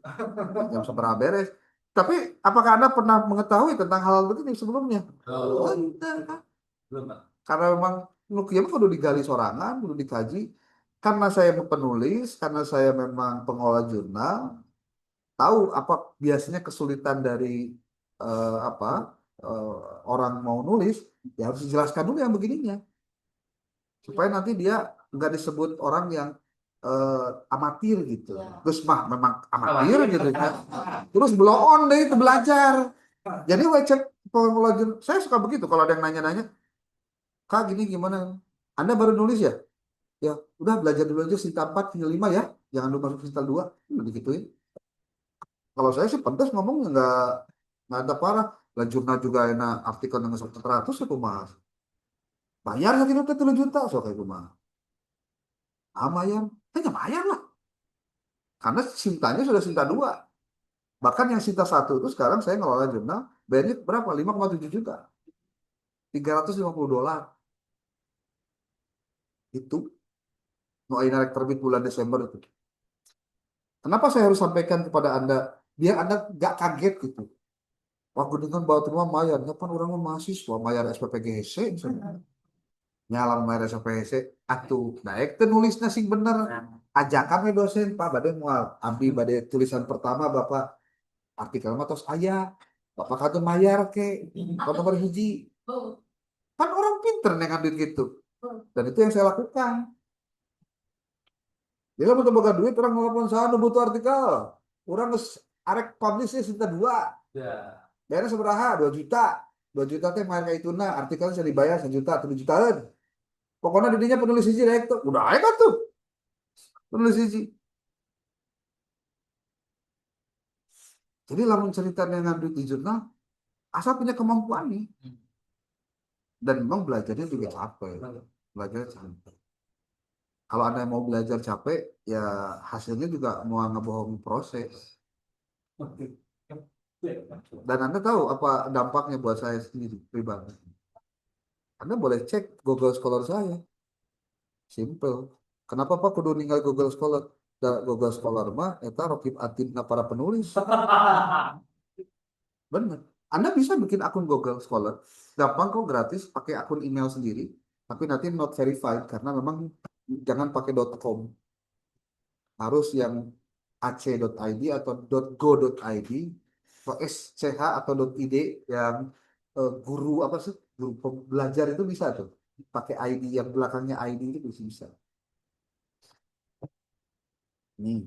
Yang pernah beres. Tapi apakah Anda pernah mengetahui tentang hal begini sebelumnya? Oh, tidak. Belum, Pak. Karena memang Nukia mah kudu digali sorangan, kudu dikaji. Karena saya penulis, karena saya memang pengolah jurnal, tahu apa biasanya kesulitan dari apa eh, orang mau nulis, ya harus dijelaskan dulu yang begininya, supaya nanti dia nggak disebut orang yang amatir gitu. Terus mah memang amatir gitu kan. Terus blow on deh itu belajar. Jadi wecek pengelola jurnal, saya suka begitu kalau ada yang nanya-nanya, Kak gini gimana? Anda baru nulis ya? Ya udah belajar dulu aja Sinta 4 hingga 5 ya, jangan lupa masuk Sinta 2. Digituin. Kalau saya sih pantas ngomongnya nggak ada parah lah, jurnal juga enak artikel yang 100 itu mas bayar sakit itu 3 juta so kayak itu mah lumayan hanya bayar lah karena Sintanya sudah Sinta 2, bahkan yang Sinta 1 itu sekarang saya ngelola jurnal bayarnya berapa 5,7 juta, $350 itu mau naik terbit bulan Desember itu. Kenapa saya harus sampaikan kepada Anda biar Anda nggak kaget gitu. Wah, dengan bawa terima mayar, kan orang mah mahasiswa mayar SPPGC misalnya. Nyalam mayar SPPGC, atuh, nah itu nulisnya sih bener. Ajakan we dosen, Pak, bade mual. Abdi bade tulisan pertama Bapak artikel mah tos aya. Bapak kata mayar ke, kalau nomor hiji. Kan orang pinter nih ngambil gitu. Dan itu yang saya lakukan. Dia butuh boga duit, orang ngelakuin sana butuh artikel. Orang arek publishnya sekitar 2. Ya. Bayarnya seberapa? 2 juta. 2 juta teh main kayak itu nah artikelnya bisa dibayar 1 juta, 7 jutaan. Pokoknya didinya penulis hiji rek tuh. Udah aja tuh. Penulis hiji. Jadi lamun cerita dengan duit di jurnal, asal punya kemampuan nih. Dan memang belajarnya juga capek. Belajar capek. Kalau Anda mau belajar capek, ya hasilnya juga mau ngebohongi proses. Dan Anda tahu apa dampaknya buat saya sendiri pribadi. Anda boleh cek Google Scholar saya. Simple. Kenapa Pak kudu ninggal Google Scholar? Google Scholar mah eta rokib atimna para penulis. Bener. Anda bisa bikin akun Google Scholar. Gampang kok, gratis, pakai akun email sendiri. Tapi nanti not verified karena memang jangan pakai .com. Harus yang ac.id atau .go.id atau sch atau .id yang guru apa sih? Guru belajar itu bisa tuh. Pakai ID yang belakangnya ID itu bisa. Nih,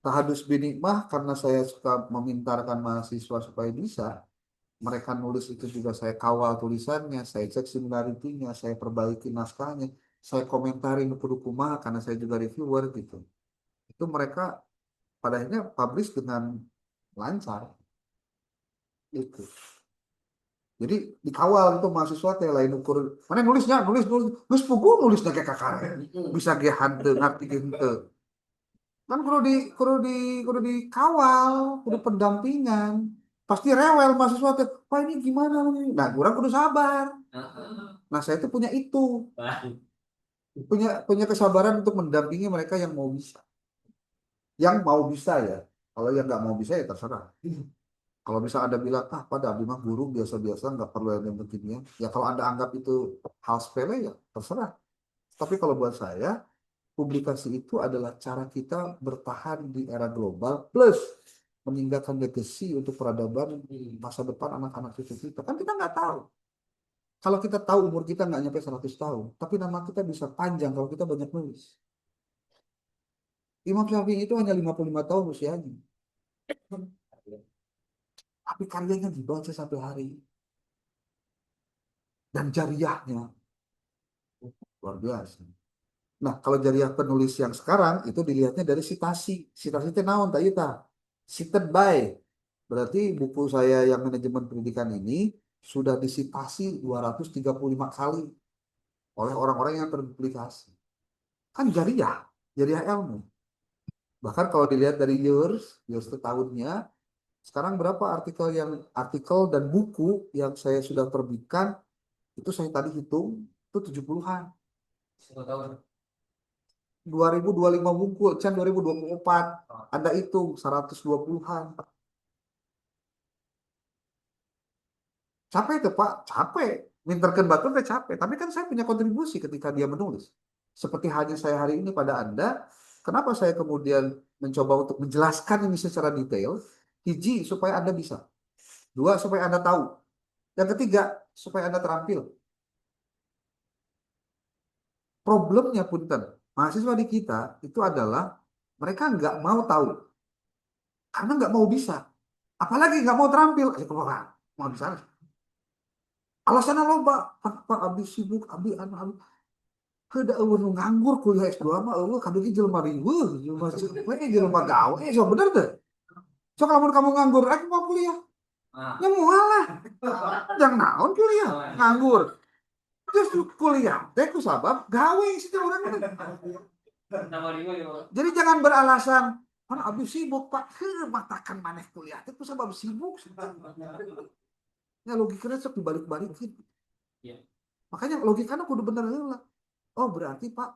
tahadus binik mah karena saya suka memintarkan mahasiswa supaya bisa. Mereka nulis itu juga saya kawal tulisannya, saya cek similarity-nya, saya perbaiki naskahnya, saya komentarin buku mah karena saya juga reviewer gitu. Itu mereka pada akhirnya publish dengan lancar itu. Jadi dikawal itu mahasiswa teh lain ukur. Mana nulisnya, nulis buku nulisnya kayak kakak. Bisa ge hante ngerti gitu. Kan kudu dikawal, kudu pendampingan. Pasti rewel mahasiswa teh. Wah ini gimana nih? Nah, kurang kudu sabar. Nah, saya tuh punya itu, punya kesabaran untuk mendampingi mereka yang mau bisa. Yang mau bisa ya. Kalau yang nggak mau bisa ya terserah. Kalau bisa Anda bilang, pada Abdi mah guru biasa-biasa, nggak perlu yang beginian. Ya kalau Anda anggap itu hal sepele ya terserah. Tapi kalau buat saya, publikasi itu adalah cara kita bertahan di era global plus meninggalkan legacy untuk peradaban di masa depan anak-anak cucu kita. Kan kita nggak tahu. Kalau kita tahu umur kita nggak nyampe 100 tahun, tapi nama kita bisa panjang kalau kita banyak nulis. Imam Syafi'i itu hanya 55 tahun usianya. Tapi karyanya dibaca sampai hari ini. Dan jariahnya luar biasa. Nah, kalau jariah penulis yang sekarang itu dilihatnya dari sitasi. Sitasi itu naon tak iya tah? Cited by. Berarti buku saya yang manajemen pendidikan ini sudah disitasi 235 kali oleh orang-orang yang terpublikasi. Kan jariah, jariah ilmu. Bahkan kalau dilihat dari years itu tahunnya, sekarang berapa artikel dan buku yang saya sudah terbitkan itu saya tadi hitung itu 70-an. 2025 buku, Chan 2024. Anda hitung 120-an. Capek tuh Pak, capek. Minterken batu teh capek. Tapi kan saya punya kontribusi ketika dia menulis. Seperti halnya saya hari ini pada Anda, kenapa saya kemudian mencoba untuk menjelaskan ini secara detail? Hiji, supaya Anda bisa. Dua, supaya Anda tahu. Yang ketiga, supaya Anda terampil. Problemnya punten, mahasiswa di kita itu adalah mereka nggak mau tahu. Karena nggak mau bisa. Apalagi nggak mau terampil. Mau bisa. Alasannya loba. Pak, abis sibuk, abis anu. Kada eueuh nu nganggur kuliah S2 mah eueuh kadu ge jelema riweuh, jelema cepet, jelema gawe, so bener teh. So lamun kamu nganggur, aku mau kuliah. Ya moal lah. Jangan naon kuliah, nganggur. Justru kuliah teh ku sabab gawe sih urang teh. Jadi jangan beralasan, kan abis sibuk Pak, matakan maneh kuliah teh ku sabab sibuk. Ya logikanya sok dibalik-balikin. Makanya logikanya kudu bener heula. Oh berarti Pak,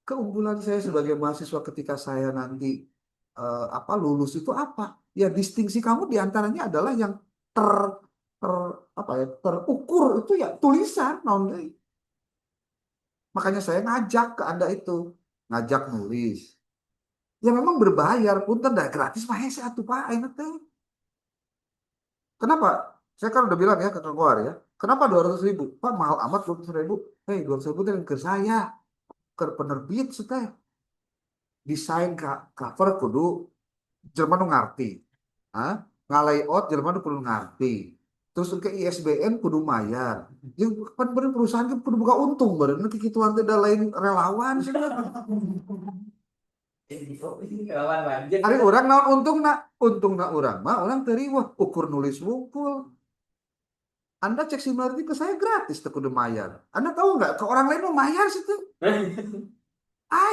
keunggulan saya sebagai mahasiswa ketika saya nanti lulus itu apa? Ya distingsi kamu diantaranya adalah yang ter, ter terukur itu ya tulisan non. Makanya saya ngajak ke Anda itu, ngajak nulis. Ya memang berbayar pun tidak gratis mah hese atuh Pak, enak teh. Kenapa? Saya kan udah bilang ya ke keluar ya. Kenapa 200.000? Pak mahal amat 200.000. Hei 200.000 itu ke saya, ke penerbit teh. Desain cover kudu Jerman nu ngarti. Hah? Ngalayout Jerman nu kudu ngarti. Terus ke ISBN kudu mayar. Yang kan perusahaan kan kudu buka untung bareng nanti kituan teh lain relawan sih. Ari orang naon untungna urang mah urang teu riweuh ukur nulis wungkul. Anda cek similarity ke saya gratis teu kudu mayar. Anda tahu nggak ke orang lain mau mayar sih tuh.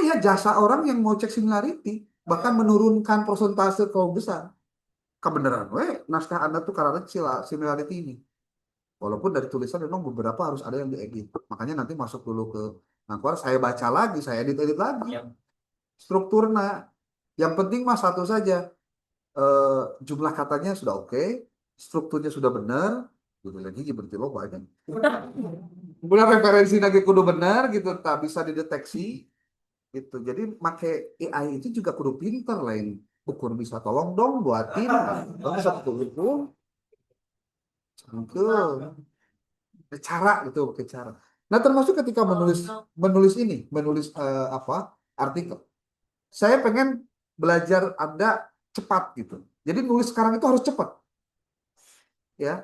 Ya jasa orang yang mau cek similarity bahkan menurunkan persentase kalau besar. kebenaran we naskah Anda tuh karena similarity ini. Walaupun dari tulisan memang beberapa harus ada yang diedit. Makanya nanti masuk dulu ke Nangkuar, saya baca lagi, saya edit-edit lagi. Ya. Strukturnya. Yang penting mah satu saja. Jumlah katanya sudah oke, strukturnya sudah benar, gitu lagi berarti lo banyak. Kemudian referensi lagi kudu benar gitu, tak bisa dideteksi gitu. Jadi make AI itu juga kudu pinter lain. Ukur bisa tolong dong buatin, dong bisa betul-betul. Cangkel. Cara gitu pakai cara. Nah termasuk ketika menulis ini, menulis apa artikel. Saya pengen belajar Anda cepat gitu. Jadi nulis sekarang itu harus cepat, ya.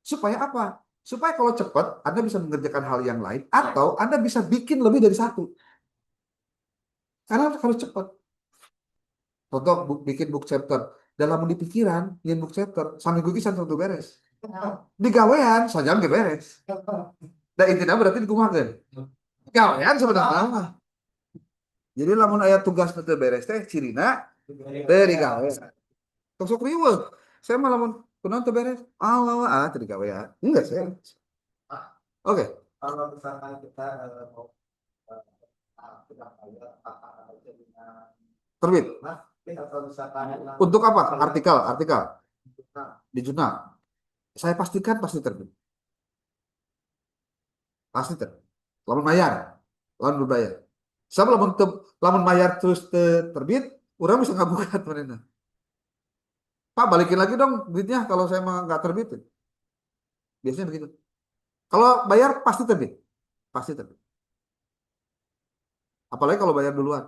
Supaya apa? Supaya kalau cepat Anda bisa mengerjakan hal yang lain atau Anda bisa bikin lebih dari satu. Karena harus cepat. Contoh bikin book chapter. Dalam di pikiran, bikin book chapter, sambil gugisan satu beres. Di gawean, saja nggak beres. Dan intinya berarti dikumakan. Gawean sebenarnya. Jadi lamun ayat tugas itu beres teh cirina dari gawe. Sok riweuh. Saya malah mun kunaon teu beres. Allah teu gawe ya. Enggak saya. Oke. Kalau misalkan kita mau kita Terbit. kalau misalkan Untuk apa? Artikel, artikel di jurnal. Saya pastikan pasti terbit. Pasti terbit. Lamun bayar. Lamun berbayar. Saya lamun bayar terus terbit, orang bisa ngagugat mana. Pak balikin lagi dong duitnya kalau saya mah nggak terbit. Biasanya begitu. Kalau bayar pasti terbit. Pasti terbit. Apalagi kalau bayar duluan.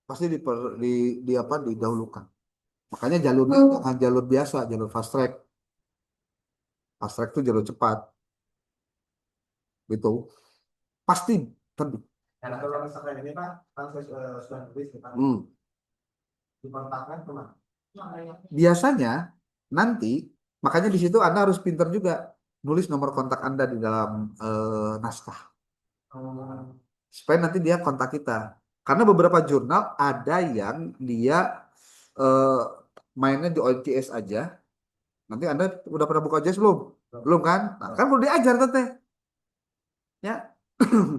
Pasti di apa didahulukan. Makanya jalurnya jangan jalur biasa, jalur fast track. Fast track itu jalur cepat. Gitu. Pasti terbit. Nah, kalau misalkan ini Pak, kan saya sudah nulis Pak, dikontakkan kemana? Biasanya nanti, makanya di situ Anda harus pinter juga nulis nomor kontak Anda di dalam naskah. Supaya nanti dia kontak kita. Karena beberapa jurnal ada yang dia eh, mainnya di OCS aja. Nanti Anda udah pernah buka OCS belum? Belum kan? Nah, kan perlu diajar tete. Ya.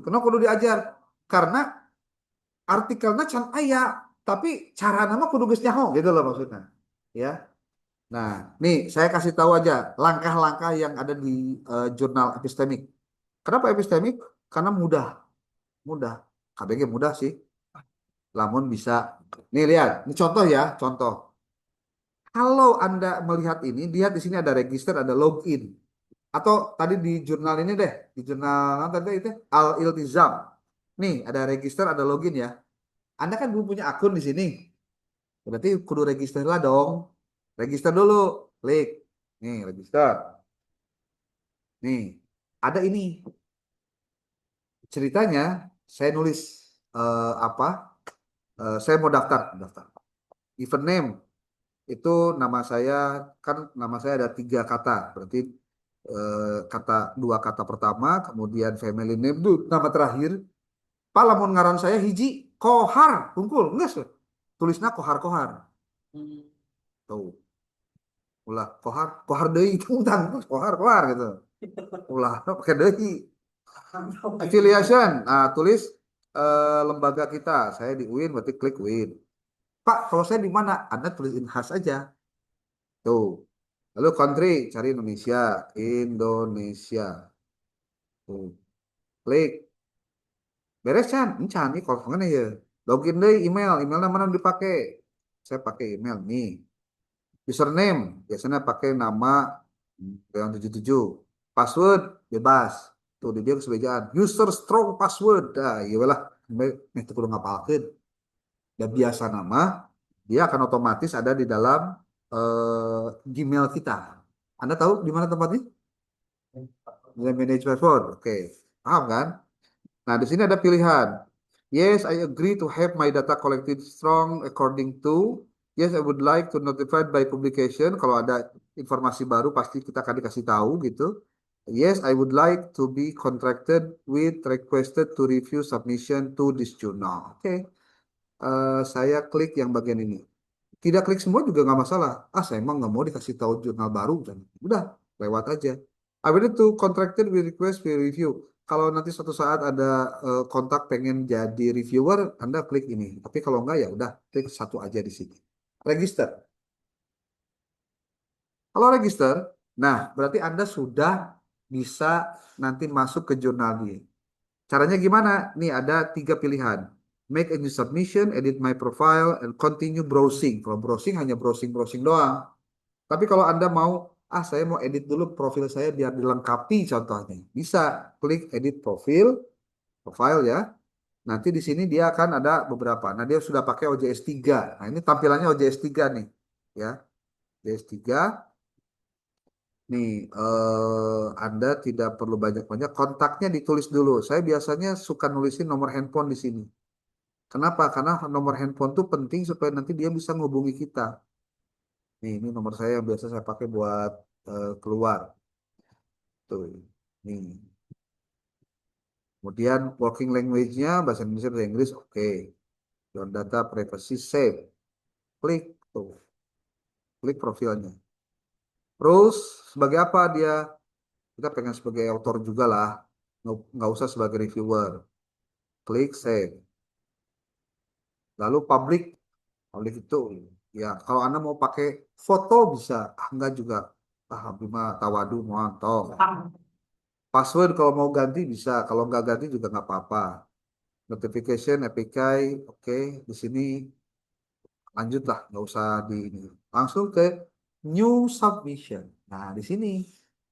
Kenapa perlu diajar? Karena artikelnya can aya, tapi cara nama kudu geus nyaho gitu loh maksudnya. Ya. Nah, nih saya kasih tahu aja langkah-langkah yang ada di jurnal epistemik. Kenapa epistemik? Karena mudah, mudah. KBG mudah sih. Lamun bisa. Nih lihat, ini contoh ya, contoh. Kalau Anda melihat ini, lihat di sini ada register, ada login. Atau tadi di jurnal ini deh, di jurnal tadi itu Al Iltizam. Nih ada register, ada login ya. Anda kan belum punya akun di sini. Berarti kudu register lah dong. Register dulu, klik. Nih, register. Nih, ada ini. Ceritanya saya nulis apa? Saya mau daftar, daftar. Event name itu nama saya kan nama saya ada 3 kata, berarti kata 2 kata pertama, kemudian family name itu nama terakhir. Pak lamun ngaran saya hiji Kohar, tungkul, enggak sih? Tulisnya Kohar Kohar. Tuh, ulah Kohar Kohar deui itu utang Kohar Kohar gitu. Ulah pakai deui. Affiliation, nah tulis lembaga kita, saya di UIN, berarti klik UIN. Pak, kalau saya di mana? Anda tulis Inhas aja. Tuh. Lalu country, cari Indonesia. Indonesia. Tuh. Klik. Beres kan? Encan nih kalau kangen ya. Login deh email. Emailnya mana dipakai? Saya pakai email nih. Username, biasanya pakai nama yang 77. Password, bebas. Tuh, di dia kesebejaan. User strong password. Nah, iya lah. Ini tuh kudu ngapalkeun. Dan biasa nama, dia akan otomatis ada di dalam Gmail kita. Anda tahu di mana tempatnya? Di manage password. Oke, paham kan? Nah, di sini ada pilihan. Yes, I agree to have my data collected strong according to. Yes, I would like to notified by publication. Kalau ada informasi baru pasti kita akan dikasih tahu gitu. Yes, I would like to be contracted with requested to review submission to this journal. Oke. Saya klik yang bagian ini. Tidak klik semua juga nggak masalah. Ah, saya emang nggak mau dikasih tahu jurnal baru. Dan udah, lewat aja. Habis itu contracted with request peer review. Kalau nanti suatu saat ada kontak pengen jadi reviewer, Anda klik ini. Tapi kalau nggak ya udah, klik satu aja di sini. Register. Kalau register, nah berarti Anda sudah bisa nanti masuk ke jurnal ini. Caranya gimana? Nih ada 3 pilihan. Make a new submission, edit my profile, and continue browsing. Kalau browsing hanya browsing-browsing doang. Tapi kalau Anda mau, saya mau edit dulu profil saya biar dilengkapi contohnya. Bisa klik edit profil, profile ya. Nanti di sini dia akan ada beberapa. Nah, dia sudah pakai OJS 3. Nah, ini tampilannya OJS 3 nih. Ya, OJS 3. Nih, Anda tidak perlu banyak-banyak. Kontaknya ditulis dulu. Saya biasanya suka nulisin nomor handphone di sini. Kenapa? Karena nomor handphone tuh penting supaya nanti dia bisa menghubungi kita. Nih, ini nomor saya yang biasa saya pakai buat keluar. Tuh, nih. Kemudian working language-nya bahasa Indonesia, bahasa Inggris, oke. Your data privacy save. Klik tuh, klik profilnya. Terus sebagai apa dia? Kita pengen sebagai author juga lah, nggak usah sebagai reviewer. Klik save. Lalu public, public itu ya kalau Anda mau pakai foto bisa, enggak juga. Bima Tawadu Muanto. Password kalau mau ganti bisa, kalau nggak ganti juga nggak apa-apa. Notification, APK, oke. Di sini lanjutlah, nggak usah di ini. Langsung ke new submission. Nah, di sini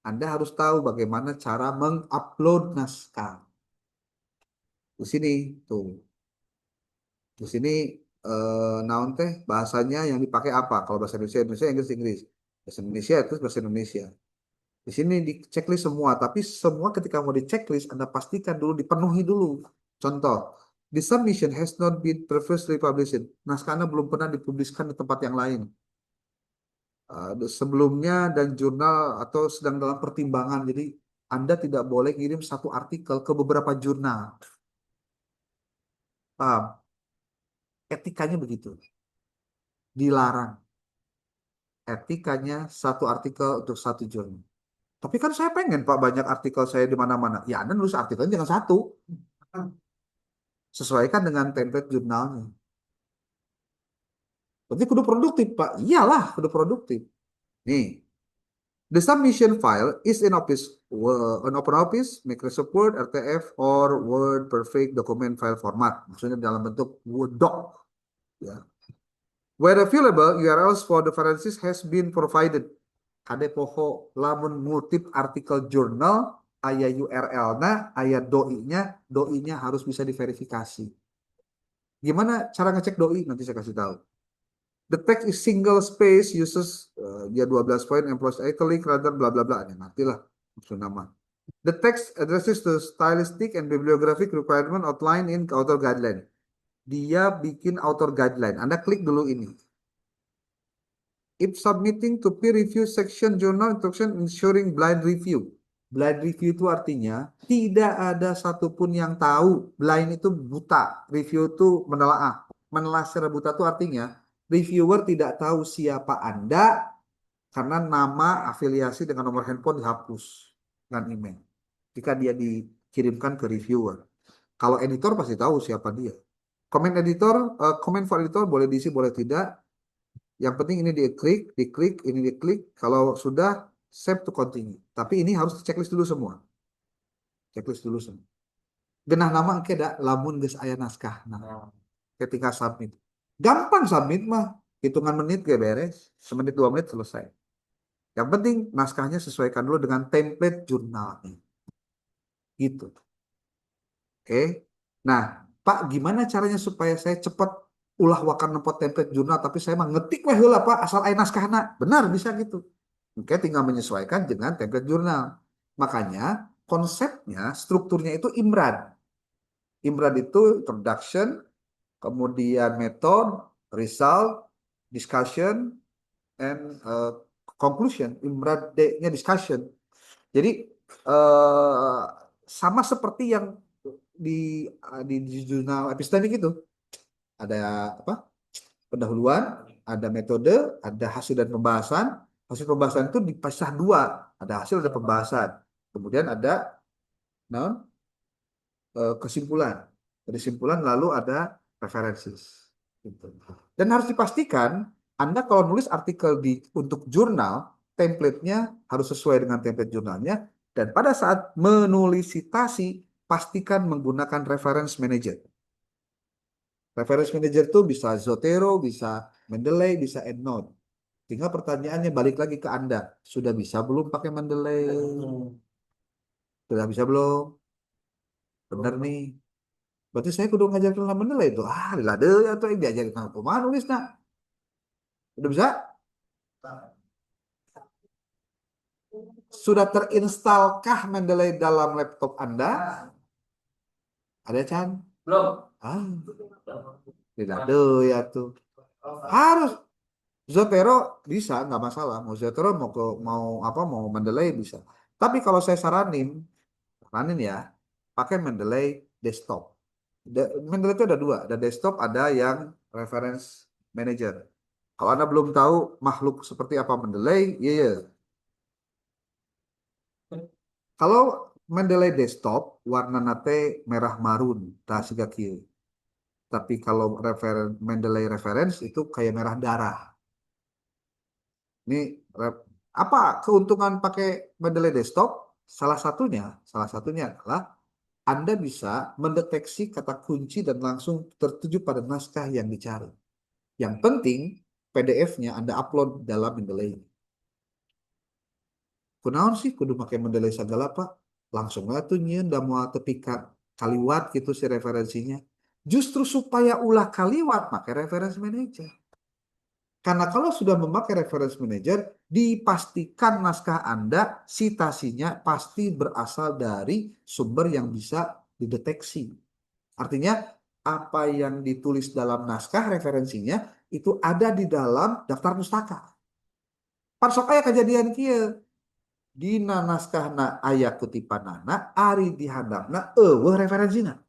Anda harus tahu bagaimana cara mengupload naskah. Di sini tuh, di sini naon teh bahasanya yang dipakai apa? Kalau bahasa Indonesia, Indonesia, Inggris, Inggris. Bahasa Indonesia itu bahasa Indonesia. Di sini di checklist semua, tapi semua ketika mau di checklist Anda pastikan dulu dipenuhi dulu. Contoh, the submission has not been previously published. Naskah Anda belum pernah dipubliskan di tempat yang lain. Sebelumnya dan jurnal atau sedang dalam pertimbangan. Jadi Anda tidak boleh kirim satu artikel ke beberapa jurnal. Paham? Etikanya begitu. Dilarang. Etikanya satu artikel untuk satu jurnal. Tapi kan saya pengen Pak banyak artikel saya di mana-mana. Ya Anda nulis artikelnya jangan satu. Sesuaikan dengan template jurnalnya. Berarti kudu produktif Pak. Iyalah kudu produktif. Nih, the submission file is in Office, an open office, Microsoft Word, RTF, or Word Perfect Document File Format. Maksudnya dalam bentuk Word Doc. Ya. Where available, URLs for the forensics has been provided. Kade poho lamun ngutip artikel jurnal, ayat URL-nya, ayat doi-nya harus bisa diverifikasi. Gimana cara ngecek doi? Nanti saya kasih tahu. The text is single space uses dia 12 poin employs italic rather bla bla bla. Nantilah maksud nama. The text addresses the stylistic and bibliographic requirement outlined in author guideline. Dia bikin author guideline. Anda klik dulu ini. If submitting to peer review section journal instruction ensuring blind review. Blind review itu artinya tidak ada satupun yang tahu. Blind itu buta. Review itu menelaah. Menelaah secara buta itu artinya reviewer tidak tahu siapa Anda karena nama afiliasi dengan nomor handphone dihapus dengan email. Jika dia dikirimkan ke reviewer. Kalau editor pasti tahu siapa dia. Komen editor, komen for editor boleh diisi, boleh tidak. Yang penting ini diklik, ini diklik. Kalau sudah, save to continue. Tapi ini harus checklist dulu semua. Checklist dulu semua. Genah nama engke da lamun geus aya naskah. Nah, ketika submit. Gampang submit mah. Hitungan menit gak beres. Semenit 2 menit selesai. Yang penting naskahnya sesuaikan dulu dengan template jurnalnya. Gitu. Oke. Nah, Pak, gimana caranya supaya saya cepat ulah wakan nempot template jurnal tapi saya mah ngetik weh heula Pak asal aya naskahna. Benar bisa gitu. Oke, tinggal menyesuaikan dengan template jurnal. Makanya konsepnya, strukturnya itu IMRAD. IMRAD itu introduction, kemudian method, result, discussion, and conclusion. IMRAD D-nya discussion. Jadi uh, sama seperti yang di jurnal epistemik itu ada apa? Pendahuluan, ada metode, ada hasil dan pembahasan. Hasil pembahasan itu dipisah dua, ada hasil ada pembahasan. Kemudian ada non kesimpulan. Kesimpulan lalu ada referensi. Gitu. Dan harus dipastikan Anda kalau nulis artikel untuk jurnal, template-nya harus sesuai dengan template jurnalnya. Dan pada saat menulis citasi, pastikan menggunakan reference manager. Reference manager itu bisa Zotero, bisa Mendeley, bisa EndNote. Tinggal pertanyaannya balik lagi ke Anda. Sudah bisa belum pakai Mendeley? Sudah bisa belum? Benar nih. Berarti saya kudu ngajarin lah Mendeley itu. Ah, lila deh atau yang diajarin sama kumaha nulisna. Udah bisa? Sudah terinstalkah Mendeley dalam laptop Anda? Ada Chan? Belum. Ah, tidak deh ya tuh. Harus. Zotero bisa, nggak masalah. Mau Zotero mau apa mau Mendeley bisa. Tapi kalau saya saranin ya, pakai Mendeley desktop. Mendeley itu ada dua, ada desktop, ada yang reference manager. Kalau Anda belum tahu makhluk seperti apa Mendeley, iya, iya. Kalau Mendeley desktop, warna nate merah marun, tak siga kieu. Tapi kalau Mendeley reference itu kayak merah darah. Ini apa keuntungan pakai Mendeley desktop? Salah satunya adalah Anda bisa mendeteksi kata kunci dan langsung tertuju pada naskah yang dicari. Yang penting PDF-nya Anda upload dalam Mendeley. Kunaon sih kudu pakai Mendeley segala Pak? Langsung aja tuh nyieun da moal tepika kaliwat gitu si referensinya. Justru supaya ulah kaliwat pakai reference manager. Karena kalau sudah memakai reference manager, dipastikan naskah Anda, citasinya pasti berasal dari sumber yang bisa dideteksi. Artinya, apa yang ditulis dalam naskah referensinya, itu ada di dalam daftar pustaka. Parsok aya kejadian kia. Dina naskahna aya kutipanana, ari dihandapna, eueuh referensina.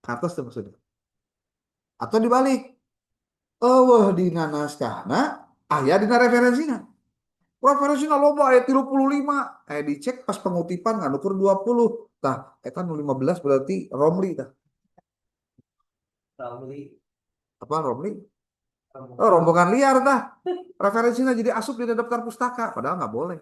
Kartos itu maksudnya. Atau dibalik, eueuh dina naskahna, aya dina referensina. Referensinya loba ayat 35. Dicek pas pengutipan ngan ukur 20. Tah, eta nu 15 berarti Romli tah. Ramli. Apa Romli? Oh, rombongan liar tah. Referensinya jadi asup di daftar pustaka, padahal nggak boleh.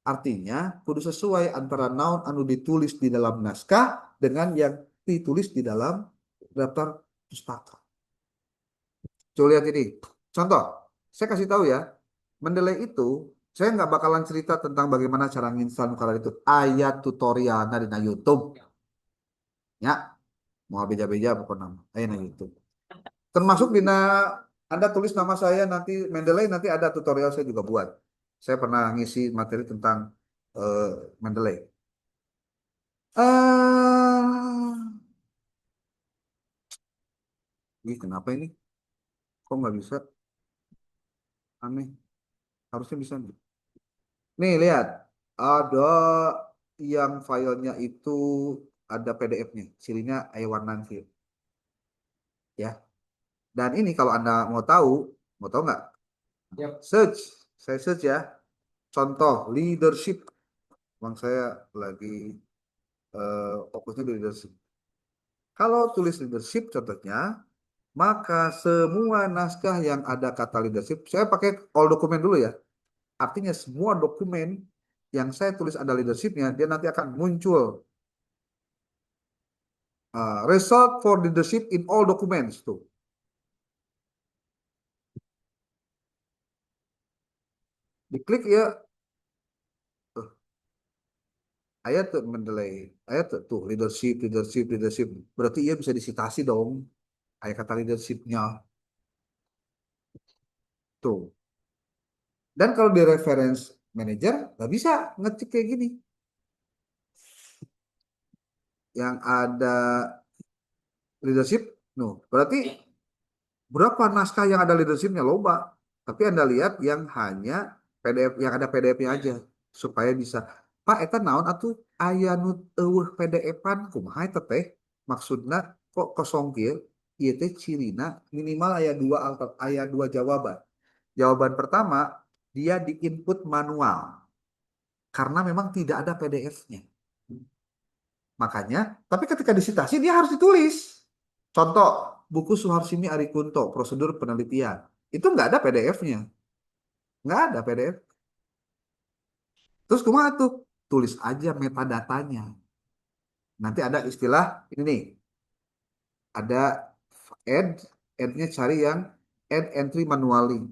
Artinya, kudu sesuai antara naon anu ditulis di dalam naskah dengan yang ditulis di dalam daftar pustaka. Coba lihat ini. Contoh, saya kasih tahu ya. Mendeley itu, saya nggak bakalan cerita tentang bagaimana cara nginstal Nukara itu. Ayat tutorialnya di YouTube. Ya, mau beja-beja pokoknya. Ayo na YouTube. Termasuk di Anda tulis nama saya nanti Mendeley, nanti ada tutorial saya juga buat. Saya pernah ngisi materi tentang uh, Mendeley. Kenapa ini? Kok nggak bisa? Aneh. Harusnya bisa nih. Nih, lihat. Ada yang filenya itu ada PDF-nya. Cirinya warna sih. Ya. Dan ini kalau Anda mau tahu nggak? Yap. Search. Saya search ya. Contoh, leadership. Bang saya lagi fokusnya di leadership. Kalau tulis leadership contohnya, maka semua naskah yang ada kata leadership, saya pakai all dokumen dulu ya. Artinya semua dokumen yang saya tulis ada leadershipnya, dia nanti akan muncul result for leadership in all documents tuh. Diklik ya, ayat tuh Mendeley, ayat tuh leadership. Berarti ia bisa disitasi dong, ayat kata leadershipnya tuh. Dan kalau di reference manager nggak bisa ngecek kayak gini. Yang ada leadership, berarti berapa naskah yang ada leadershipnya loba. Tapi Anda lihat yang hanya PDF yang ada PDF-nya aja supaya bisa. Pak eta naon atuh aya nu eueuh PDF-an kumaha eta teh? Maksudna kok kosong kieu? ieu teh cirina minimal aya dua jawaban. Jawaban pertama, dia diinput manual karena memang tidak ada PDF-nya. Makanya, tapi ketika disitasi dia harus ditulis. Contoh, buku Suharsini Arikunto, prosedur penelitian. Itu nggak ada PDF-nya. Nggak ada PDF. Terus kumaha tuh? Tulis aja metadatanya. Nanti ada istilah ini nih, ada add, add-nya cari yang add entry manually.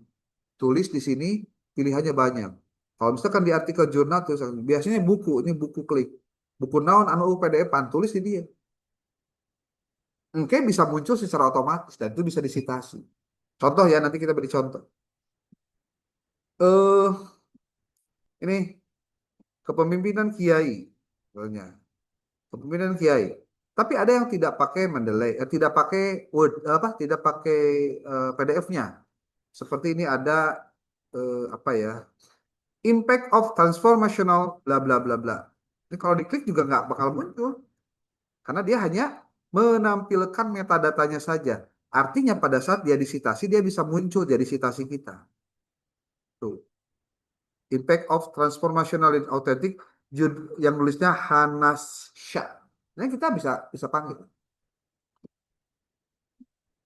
Tulis di sini pilihannya banyak. Kalau misalkan di artikel jurnal tuh biasanya buku, ini buku klik. Buku naon anu PDF-an tulis di dia. Mungkin bisa muncul secara otomatis dan itu bisa disitasi. Contoh ya, nanti kita beri contoh. Eh, ini kepemimpinan Kiai, misalnya. Kepemimpinan Kiai. Tapi ada yang tidak pakai Mendeley, tidak pakai Word, apa? Tidak pakai PDF-nya. Seperti ini ada apa ya? Impact of transformational bla bla bla bla. Ini kalau diklik juga nggak bakal muncul karena dia hanya menampilkan metadatanya saja. Artinya pada saat dia disitasi dia bisa muncul jadi sitasi kita. Tuh. Impact of transformational in authentic yang nulisnya Hanas Shah. Nah, kita bisa bisa panggil.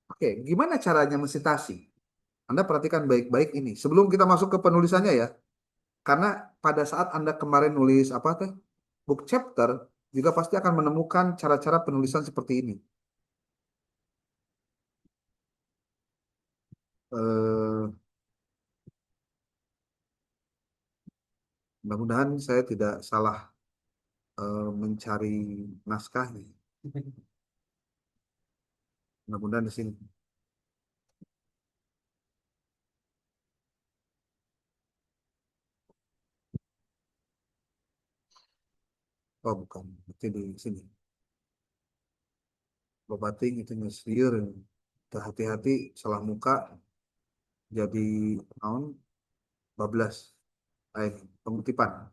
Oke, gimana caranya mensitasi? Anda perhatikan baik-baik ini. Sebelum kita masuk ke penulisannya ya, karena pada saat Anda kemarin nulis apa teh book chapter juga pasti akan menemukan cara-cara penulisan seperti ini. Eh, Mudah-mudahan saya tidak salah mencari naskahnya. Mudah-mudahan di sini. Oh bukan, itu di sini. Babating itu nyesiur. Hati-hati salah muka jadi naon bablas. Baik, pengutipan.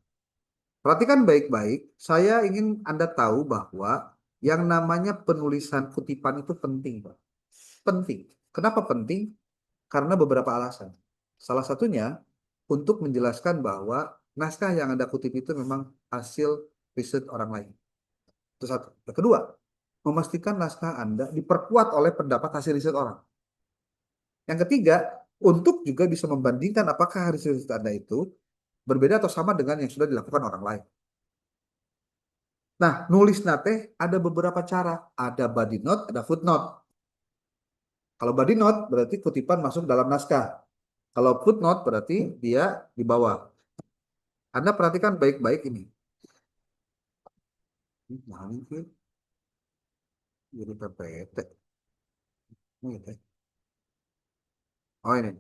Perhatikan baik-baik. Saya ingin Anda tahu bahwa yang namanya penulisan kutipan itu penting, Pak. Penting. Kenapa penting? Karena beberapa alasan. Salah satunya untuk menjelaskan bahwa naskah yang Anda kutip itu memang hasil riset orang lain. Itu satu. Yang kedua, memastikan naskah Anda diperkuat oleh pendapat hasil riset orang. Yang ketiga, untuk juga bisa membandingkan apakah hasil riset Anda itu berbeda atau sama dengan yang sudah dilakukan orang lain. Nah, nulis nate ada beberapa cara. Ada body note, ada footnote. Kalau body note berarti kutipan masuk dalam naskah. Kalau footnote berarti dia di bawah. Anda perhatikan baik-baik ini. Nah, ini jadi PPT. Ini teh. Oh ini.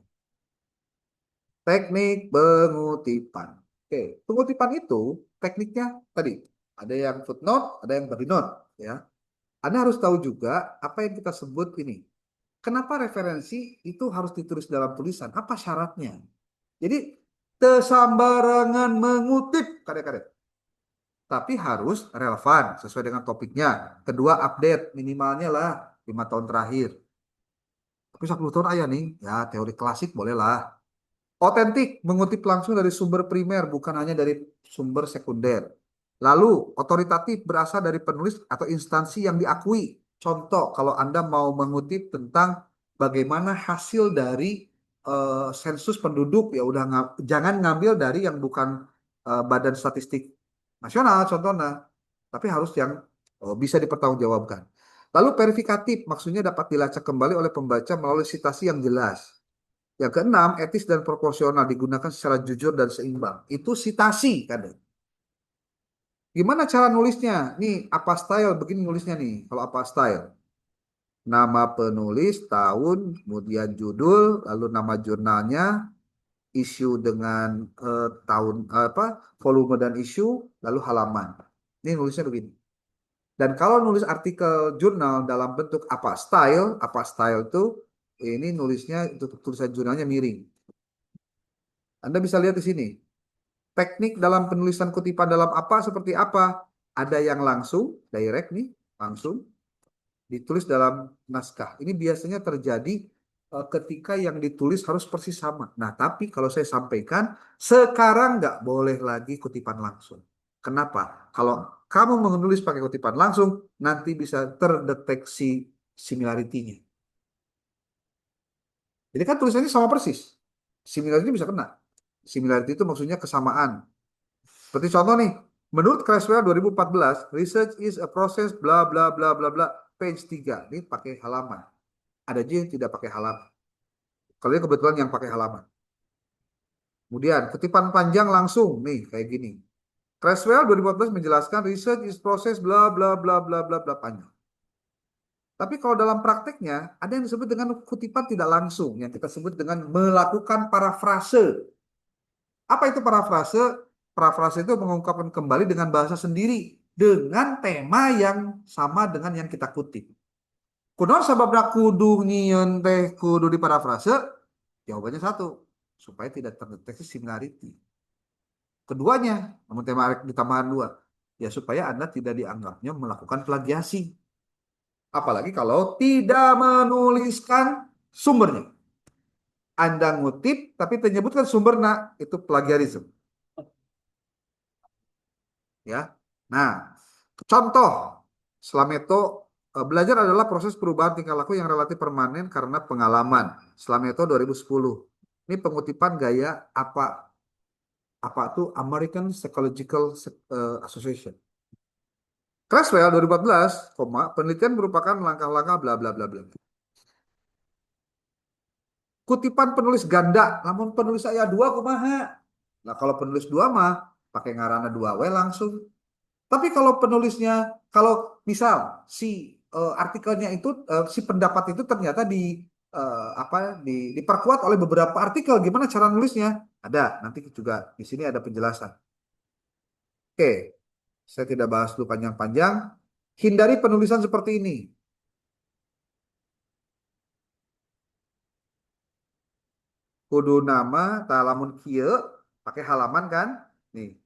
Teknik pengutipan. Oke, pengutipan itu tekniknya tadi ada yang footnote, ada yang body note, ya. Anda harus tahu juga apa yang kita sebut ini. Kenapa referensi itu harus ditulis dalam tulisan? Apa syaratnya? Jadi tersambarangan mengutip karya-karya, tapi harus relevan sesuai dengan topiknya. Kedua, update minimalnya lah 5 tahun terakhir. Tapi 10 tahun ayah nih, ya teori klasik boleh lah. Otentik, mengutip langsung dari sumber primer, bukan hanya dari sumber sekunder. Lalu, otoritatif berasal dari penulis atau instansi yang diakui. Contoh, kalau Anda mau mengutip tentang bagaimana hasil dari sensus penduduk, ya udah jangan ngambil dari yang bukan Badan Statistik Nasional, contohnya. Tapi harus yang bisa dipertanggungjawabkan. Lalu verifikatif, maksudnya dapat dilacak kembali oleh pembaca melalui citasi yang jelas. Yang keenam, etis dan proporsional digunakan secara jujur dan seimbang. Itu sitasi kan. Gimana cara nulisnya? Nih, apa style begini nulisnya nih. Kalau apa style? Nama penulis, tahun, kemudian judul, lalu nama jurnalnya, isu dengan tahun apa, volume dan isu, lalu halaman. Ini nulisnya begini. Dan kalau nulis artikel jurnal dalam bentuk apa style tuh ini nulisnya itu tulisan jurnalnya miring. Anda bisa lihat di sini. Teknik dalam penulisan kutipan dalam apa seperti apa? Ada yang langsung, direct nih, langsung. ditulis dalam naskah. Ini biasanya terjadi ketika yang ditulis harus persis sama. Nah, tapi kalau saya sampaikan, sekarang nggak boleh lagi kutipan langsung. Kenapa? Kalau kamu menulis pakai kutipan langsung, nanti bisa terdeteksi similarity-nya. Jadi kan tulisannya sama persis. Similarity bisa kena. Similarity itu maksudnya kesamaan. Seperti contoh nih, menurut Creswell 2014, research is a process bla bla bla bla bla, page 3. Ini pakai halaman. Ada juga yang tidak pakai halaman. Kalau ini kebetulan yang pakai halaman. Kemudian kutipan panjang langsung nih kayak gini. Creswell 2014 menjelaskan research is process bla bla bla bla bla bla panjang. Tapi kalau dalam prakteknya ada yang disebut dengan kutipan tidak langsung yang kita sebut dengan melakukan parafrase. Apa itu parafrase? Parafrase itu mengungkapkan kembali dengan bahasa sendiri dengan tema yang sama dengan yang kita kutip. Kunaon sababna kudu nyieun teh kudu diparafrase? Jawabannya satu, supaya tidak terdeteksi similarity. Keduanya, namun tema di tambahan dua, ya supaya Anda tidak dianggapnya melakukan plagiasi. Apalagi kalau tidak menuliskan sumbernya. Anda ngutip tapi menyebutkan sumbernya, itu plagiarisme. Ya. Nah, contoh Slameto, belajar adalah proses perubahan tingkah laku yang relatif permanen karena pengalaman. Slameto 2010. Ini pengutipan gaya apa tuh American Psychological Association. Creswell 2014, penelitian merupakan langkah-langkah bla bla bla bla. Kutipan penulis ganda, namun penulis ayat dua kumaha. Nah, kalau penulis dua mah pakai ngarana dua w langsung. Tapi kalau penulisnya, kalau misal si artikelnya itu, si pendapat itu ternyata apa diperkuat oleh beberapa artikel, gimana cara nulisnya? Ada, nanti juga di sini ada penjelasan. Oke, saya tidak bahas dulu panjang-panjang. Hindari penulisan seperti ini. Kudu nama, talamun kieu, pakai halaman kan? Nih.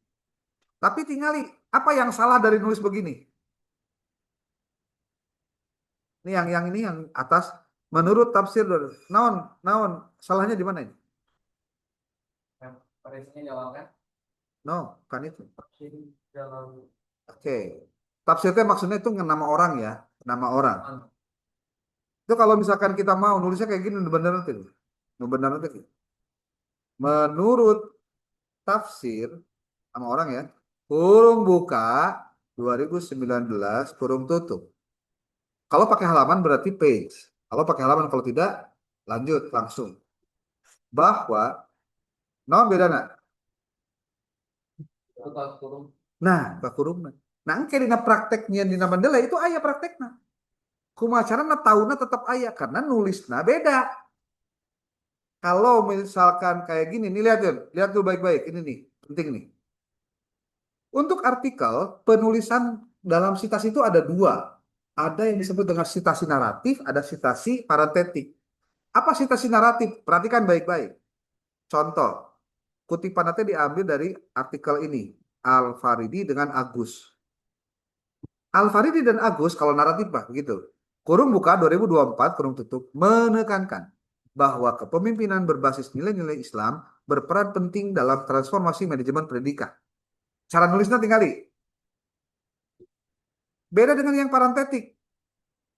Tapi tinggali, apa yang salah dari nulis begini? Ini yang ini yang atas. Menurut tafsir naon naon salahnya di mana ini? Parisnya jawab kan? No, kan itu. Dalam Oke. Tafsirnya maksudnya itu nama orang ya, nama orang. Itu kalau misalkan kita mau nulisnya kayak gini, bener nanti. Bener nanti. Menurut tafsir sama orang ya, kurung buka 2019 kurung tutup. Kalau pakai halaman berarti page. Kalau pakai halaman, kalau tidak lanjut langsung. Bahwa, no beda nak. kurung. Nah, kurung. Nah, kayak dina prakteknya di Mandela itu ayah prakteknya. Kumacarana tahunya tetap ayah karena nulisnya beda. Kalau misalkan kayak gini, nih lihat tuh baik-baik. Ini nih, penting nih. Untuk artikel, penulisan dalam sitasi itu ada dua. Ada yang disebut dengan sitasi naratif, ada sitasi parentetik. Apa sitasi naratif? Perhatikan baik-baik. Contoh, kutipan nanti diambil dari artikel ini. Al-Faridi dengan Agus. Al-Faridi dan Agus, kalau naratif Pak, begitu. Kurung buka 2024, kurung tutup, menekankan bahwa kepemimpinan berbasis nilai-nilai Islam berperan penting dalam transformasi manajemen pendidikan. Cara nulisnya tinggal di. Beda dengan yang parentetik.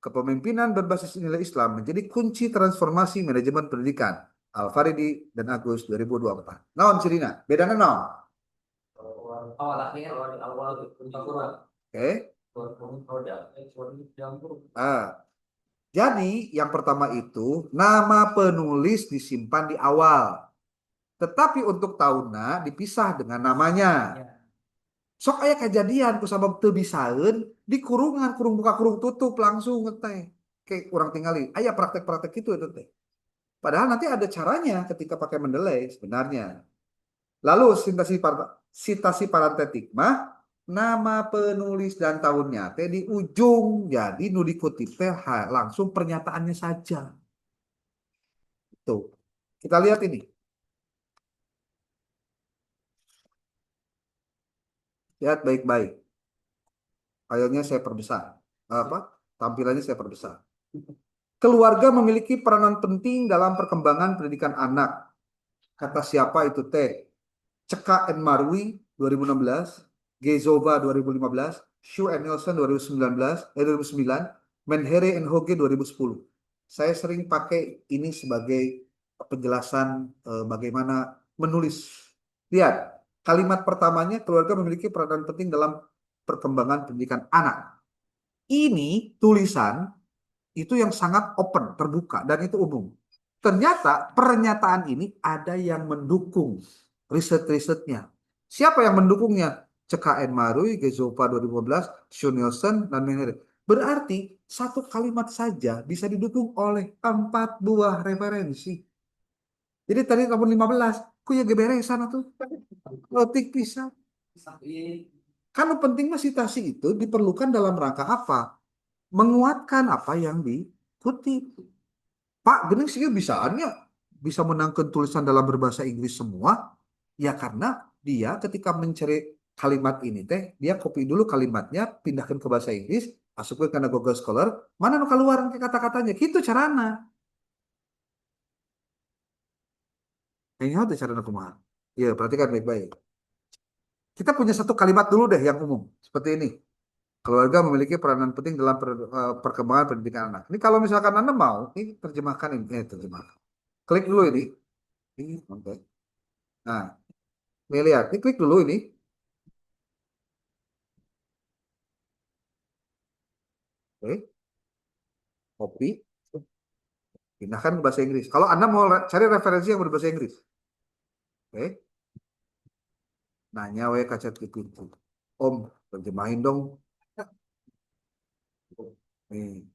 Kepemimpinan berbasis nilai Islam menjadi kunci transformasi manajemen pendidikan. Al-Faridi dan Agus 2024. Naon Cirina? Bedanya naon? Awal akhir awal Oke. Jadi yang pertama itu nama penulis disimpan di awal. Tetapi untuk tahunna dipisah dengan namanya. Sok aya kejadian ku sabab teu bisaeun di kurungan, kurung buka kurung tutup langsung teh. Kayak kurang tinggali. Aya praktek-praktek itu teh. Padahal nanti ada caranya ketika pakai mendelay sebenarnya. Lalu sintasi parentetik mah nama penulis dan tahunnya teh di ujung. Jadi nu dikutip teh langsung pernyataannya saja. Tuh. Kita lihat ini. Lihat baik-baik. Kayaknya saya perbesar. Apa? Tampilannya saya perbesar. Keluarga memiliki peranan penting dalam perkembangan pendidikan anak. Kata siapa itu teh? Ceka and Marwi 2016, Gezova 2015, Shu and Nelson 2019, 2009, Menhere and Hoge 2010. Saya sering pakai ini sebagai penjelasan bagaimana menulis. Lihat, kalimat pertamanya keluarga memiliki peranan penting dalam perkembangan pendidikan anak. Ini tulisan itu yang sangat open, terbuka, dan itu umum. Ternyata pernyataan ini ada yang mendukung riset-risetnya. Siapa yang mendukungnya? CKN Marui, Gezopa 2015, Sean Nielsen, dan Menhere. Berarti satu kalimat saja bisa didukung oleh 4 buah referensi. Jadi tadi tahun 15, ku ya geberesan tuh. Lotik bisa. Karena pentingnya citasi itu diperlukan dalam rangka apa? Menguatkan apa yang dikutip. Pak, gini sih bisaannya bisa menangkan tulisan dalam berbahasa Inggris semua, ya karena dia ketika mencari kalimat ini teh, dia copy dulu kalimatnya, pindahkan ke bahasa Inggris, masukkan ke Google Scholar, mana nu keluar ke kata-katanya, gitu carana. Ini tuh carana kumaha. Iya, perhatikan baik-baik. Kita punya satu kalimat dulu deh yang umum, seperti ini. Keluarga memiliki peranan penting dalam perkembangan pendidikan anak. Ini kalau misalkan Anda mau, ini terjemahkan ini, terjemahkan. Klik dulu ini. Ini, oke. Nah, ini lihat, ini klik dulu ini. Oke, copy, pindahkan ke bahasa Inggris. Kalau Anda mau cari referensi yang berbahasa Inggris, oke, nanya we ke ChatGPT. Om, terjemahin dong. Nih.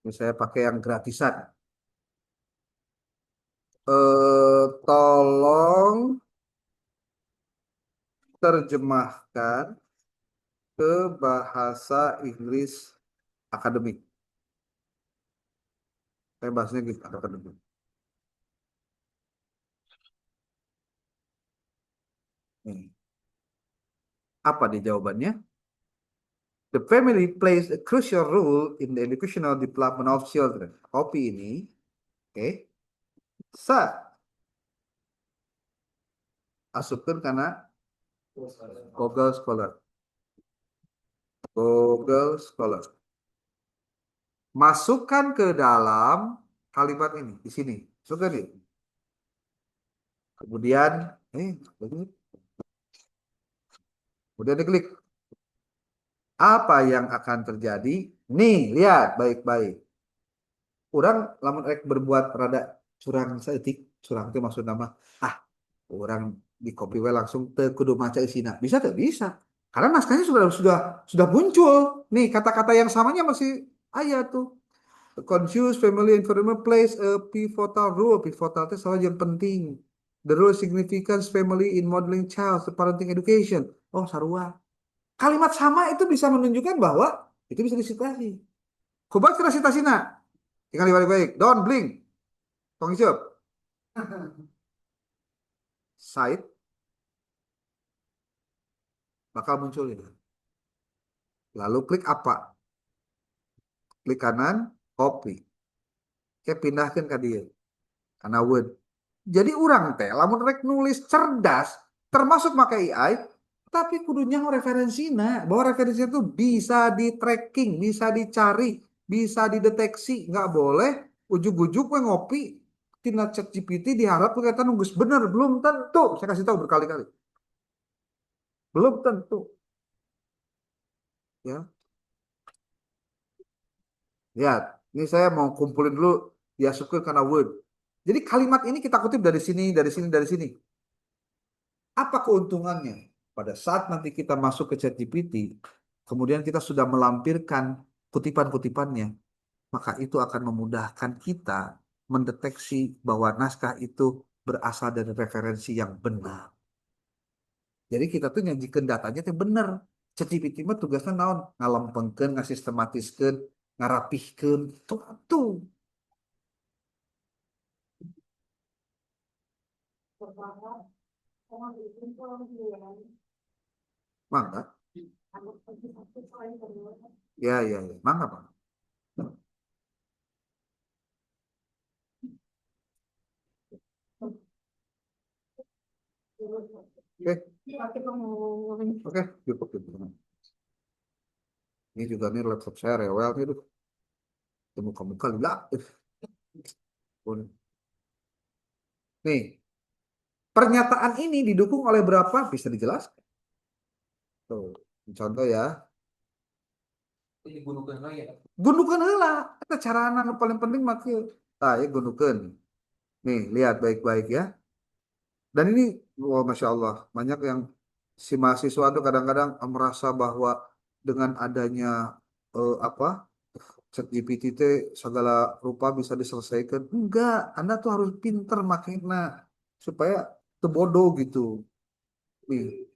Ini saya pakai yang gratisan. Tolong terjemahkan ke bahasa Inggris akademik. Saya bahasnya gitu, akademik. Nih. Apa di jawabannya? The family plays a crucial role in the educational development of children. Copy ini, oke. Sa, masukkan karena Google Scholar. Google Scholar. Masukkan ke dalam kalimat ini, di sini. Masukkan ini. Kemudian, kemudian diklik. Apa yang akan terjadi? Nih, lihat baik-baik. Orang lamun rek berbuat rada curang saeutik, curang itu maksud nama. Ah, orang di copy we langsung ke kudu maca isina. Bisa tuh? Bisa. Karena naskahnya sudah muncul. Nih, kata-kata yang samanya masih ayat tuh. The conscious family environment plays a pivotal role. Pivotal itu salah yang penting. The role significance family in modeling child parenting education. Oh, sarua. Kalimat sama itu bisa menunjukkan bahwa itu bisa disitasi. Coba kita citasi nak. Tinggal baik-baik. Don't blink. Tong hijab. Side bakal muncul ini. Lalu klik apa? Klik kanan, copy. Kayak pindahkan ke dia. Karena word. Jadi orang teh, lamun rek nulis cerdas, termasuk pakai AI, tapi kudunya referensinya. Bahwa referensinya itu bisa di tracking, bisa dicari, bisa dideteksi. Nggak boleh ujuk-ujuk we ngopi tina chat GPT diharap kelihatan nunggus bener. Belum tentu. Saya kasih tahu berkali-kali. Belum tentu. Ya, lihat. Ini saya mau kumpulin dulu ya syukur karena Word. Jadi kalimat ini kita kutip dari sini, dari sini, dari sini. Apa keuntungannya? Pada saat nanti kita masuk ke ChatGPT, kemudian kita sudah melampirkan kutipan-kutipannya, maka itu akan memudahkan kita mendeteksi bahwa naskah itu berasal dari referensi yang benar. Jadi kita tuh nyajikan datanya itu benar. ChatGPT mah tugasnya naon? Ngalempengkeun, ngasistematiskeun, ngarapihkeun. Tuh. Mangga. Ya, ya, ya. Mangga, Pak. Oke, oke, cukup, cukup. Ini juga nih laptop saya rewel nih, tuh. Muka-muka lila. Nih, pernyataan ini didukung oleh berapa? Bisa dijelaskan. Tuh, contoh ya. Gundukan heula. Eta carana nu paling penting mah kieu. Tah, ya gundukan. Nih, lihat baik-baik ya. Dan ini, wah, Masya Allah, banyak yang si mahasiswa itu kadang-kadang merasa bahwa dengan adanya apa ChatGPT segala rupa bisa diselesaikan. Enggak, Anda tuh harus pinter makainya supaya tebodoh gitu. Nih,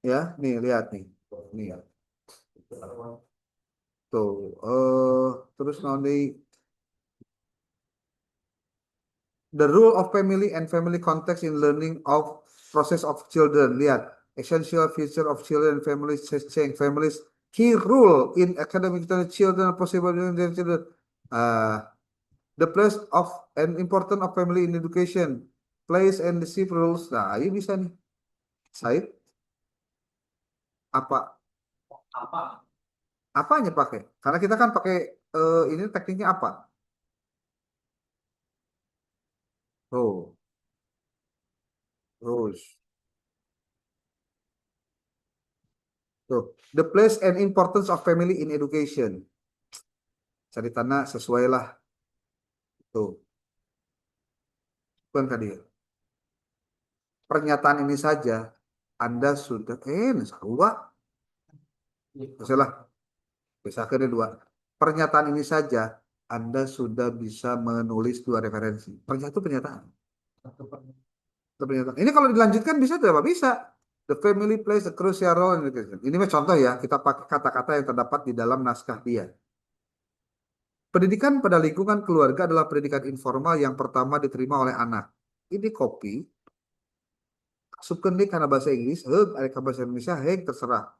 ya, nih lihat nih, nih ya. Tuh, terus nanti the role of family and family context in learning of process of children. Lihat, essential feature of children and families change. Families key role in academic children possible children. Uh, the place of and important of family in education. Place and receive rules. Nah, ini bisa nih. Said, apa? Apanya pakai? Karena kita kan pakai ini tekniknya apa? Oh, rules. Tuh, the place and importance of family in education. Cari tanah sesuai lah. Tuh, bukan tadi. Pernyataan ini saja, Anda sudah, sarua. Masalah, bisa ke dua. Pernyataan ini saja, Anda sudah bisa menulis dua referensi. Pernyataan itu pernyataan. Pernyataan. Ini kalau dilanjutkan bisa tidak? Bisa. The family plays a crucial role in education. Ini mah contoh ya, kita pakai kata-kata yang terdapat di dalam naskah dia. Pendidikan pada lingkungan keluarga adalah pendidikan informal yang pertama diterima oleh anak. Ini copy, masukkan deh karena bahasa Inggris, ada bahasa Indonesia, terserah.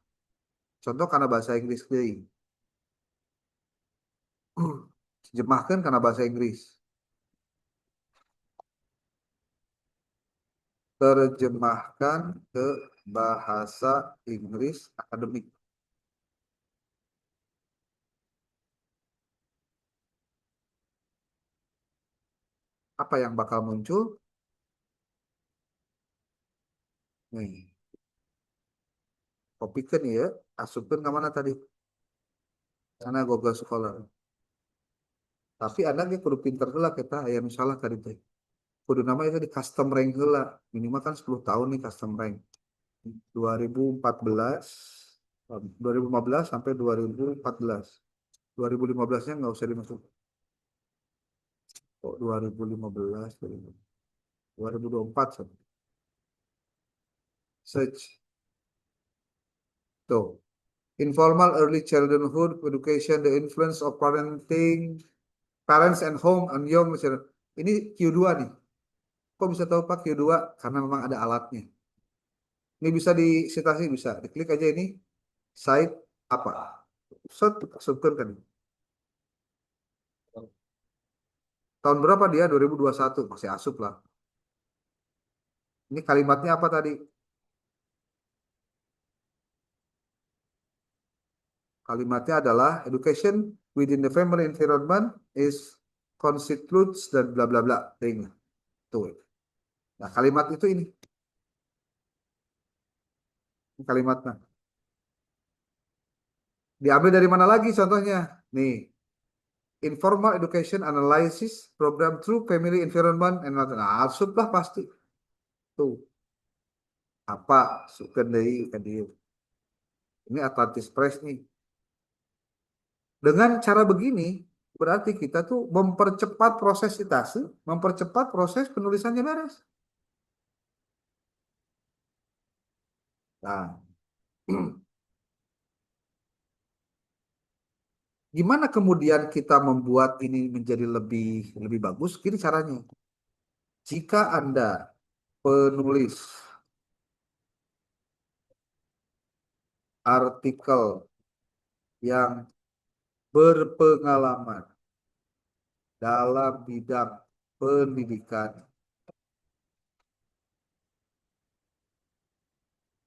Contoh karena bahasa Inggris deh. Jemahkan karena bahasa Inggris. Terjemahkan ke bahasa Inggris akademik. Apa yang bakal muncul? Nih, kopikan ya, asupkan ke mana tadi? Sana Google Scholar. Tapi Anda kudu pinter lah kita, ya misalnya tadi teh. Kudu nama itu di custom rank lah. Minimal kan 10 tahun nih custom rank. 2014, 2015 sampai 2014. 2015-nya nggak usah dimasuk. Oh, 2015, 2024. Search. Tuh. Informal early childhood education, the influence of parenting, parents and home and young children. Ini Q2 nih. Kok bisa tahu Pak Q2? Karena memang ada alatnya. Ini bisa disitasi, bisa. Diklik aja ini. Site apa? Set, masukkan kan. Tahun berapa dia? 2021. Masih asup lah. Ini kalimatnya apa tadi? Kalimatnya adalah education within the family environment is constitutes dan bla bla bla. Tuh. Nah, kalimat itu ini. Kalimatnya. Diambil dari mana lagi contohnya? Nih. Informal education analysis program through family environment and nah, asup lah pasti. Tuh. Apa? Suka dari dia. Ini Atlantis Press nih. Dengan cara begini, berarti kita tuh mempercepat proses citasi, mempercepat proses penulisannya beres. Nah, gimana kemudian kita membuat ini menjadi lebih bagus? Gini caranya. Jika Anda penulis artikel yang berpengalaman dalam bidang pendidikan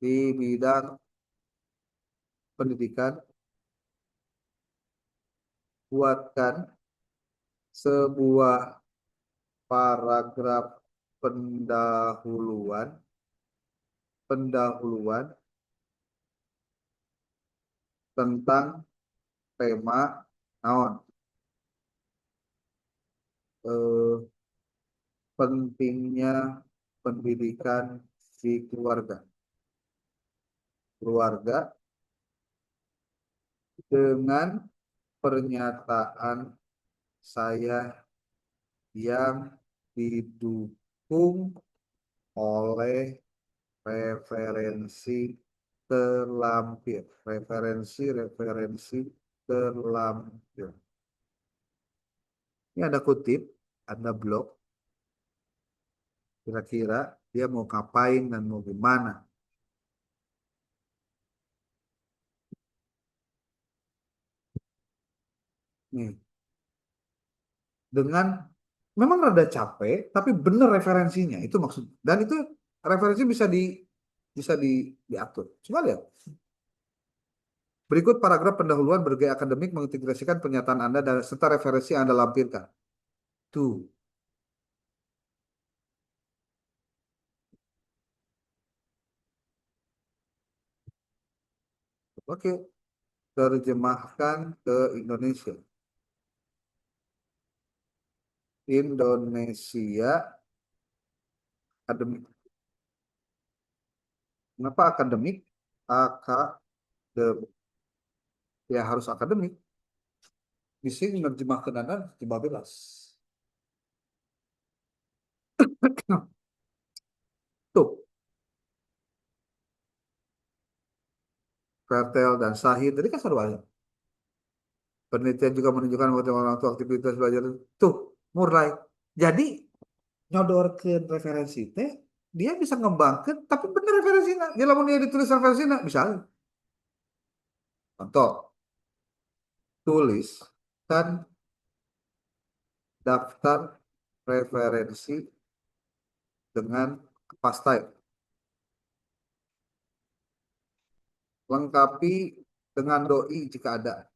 di bidang pendidikan buatkan sebuah paragraf pendahuluan pendahuluan tentang tema naon eh, pentingnya pendidikan di keluarga dengan pernyataan saya yang didukung oleh referensi referensi terlampir. Ini ada kutip, ada blog, kira-kira dia mau ngapain dan mau gimana. Nih, dengan memang rada capek, tapi bener referensinya, itu maksud. Dan itu referensi bisa diatur. Coba lihat. Berikut paragraf pendahuluan bergaya akademik mengintegrasikan pernyataan Anda dan serta referensi yang Anda lampirkan. Tuh. Oke, terjemahkan ke Indonesia. Indonesia akademik. Kenapa akademik? Akademik. Ya harus akademik. Di sini menerjemahkan Anda 15. Tuh, Vertel dan Sahid. Tadi kan satu aja. Penelitian juga menunjukkan bahwa orang tua aktivitas belajar tuh mulai. Jadi nyodorkan referensi teh dia bisa ngembangkan tapi bener referensinya. Dia lamun dia ditulis referensinya misalnya. Contoh, tuliskan daftar referensi dengan pasta. Lengkapi dengan doi jika ada.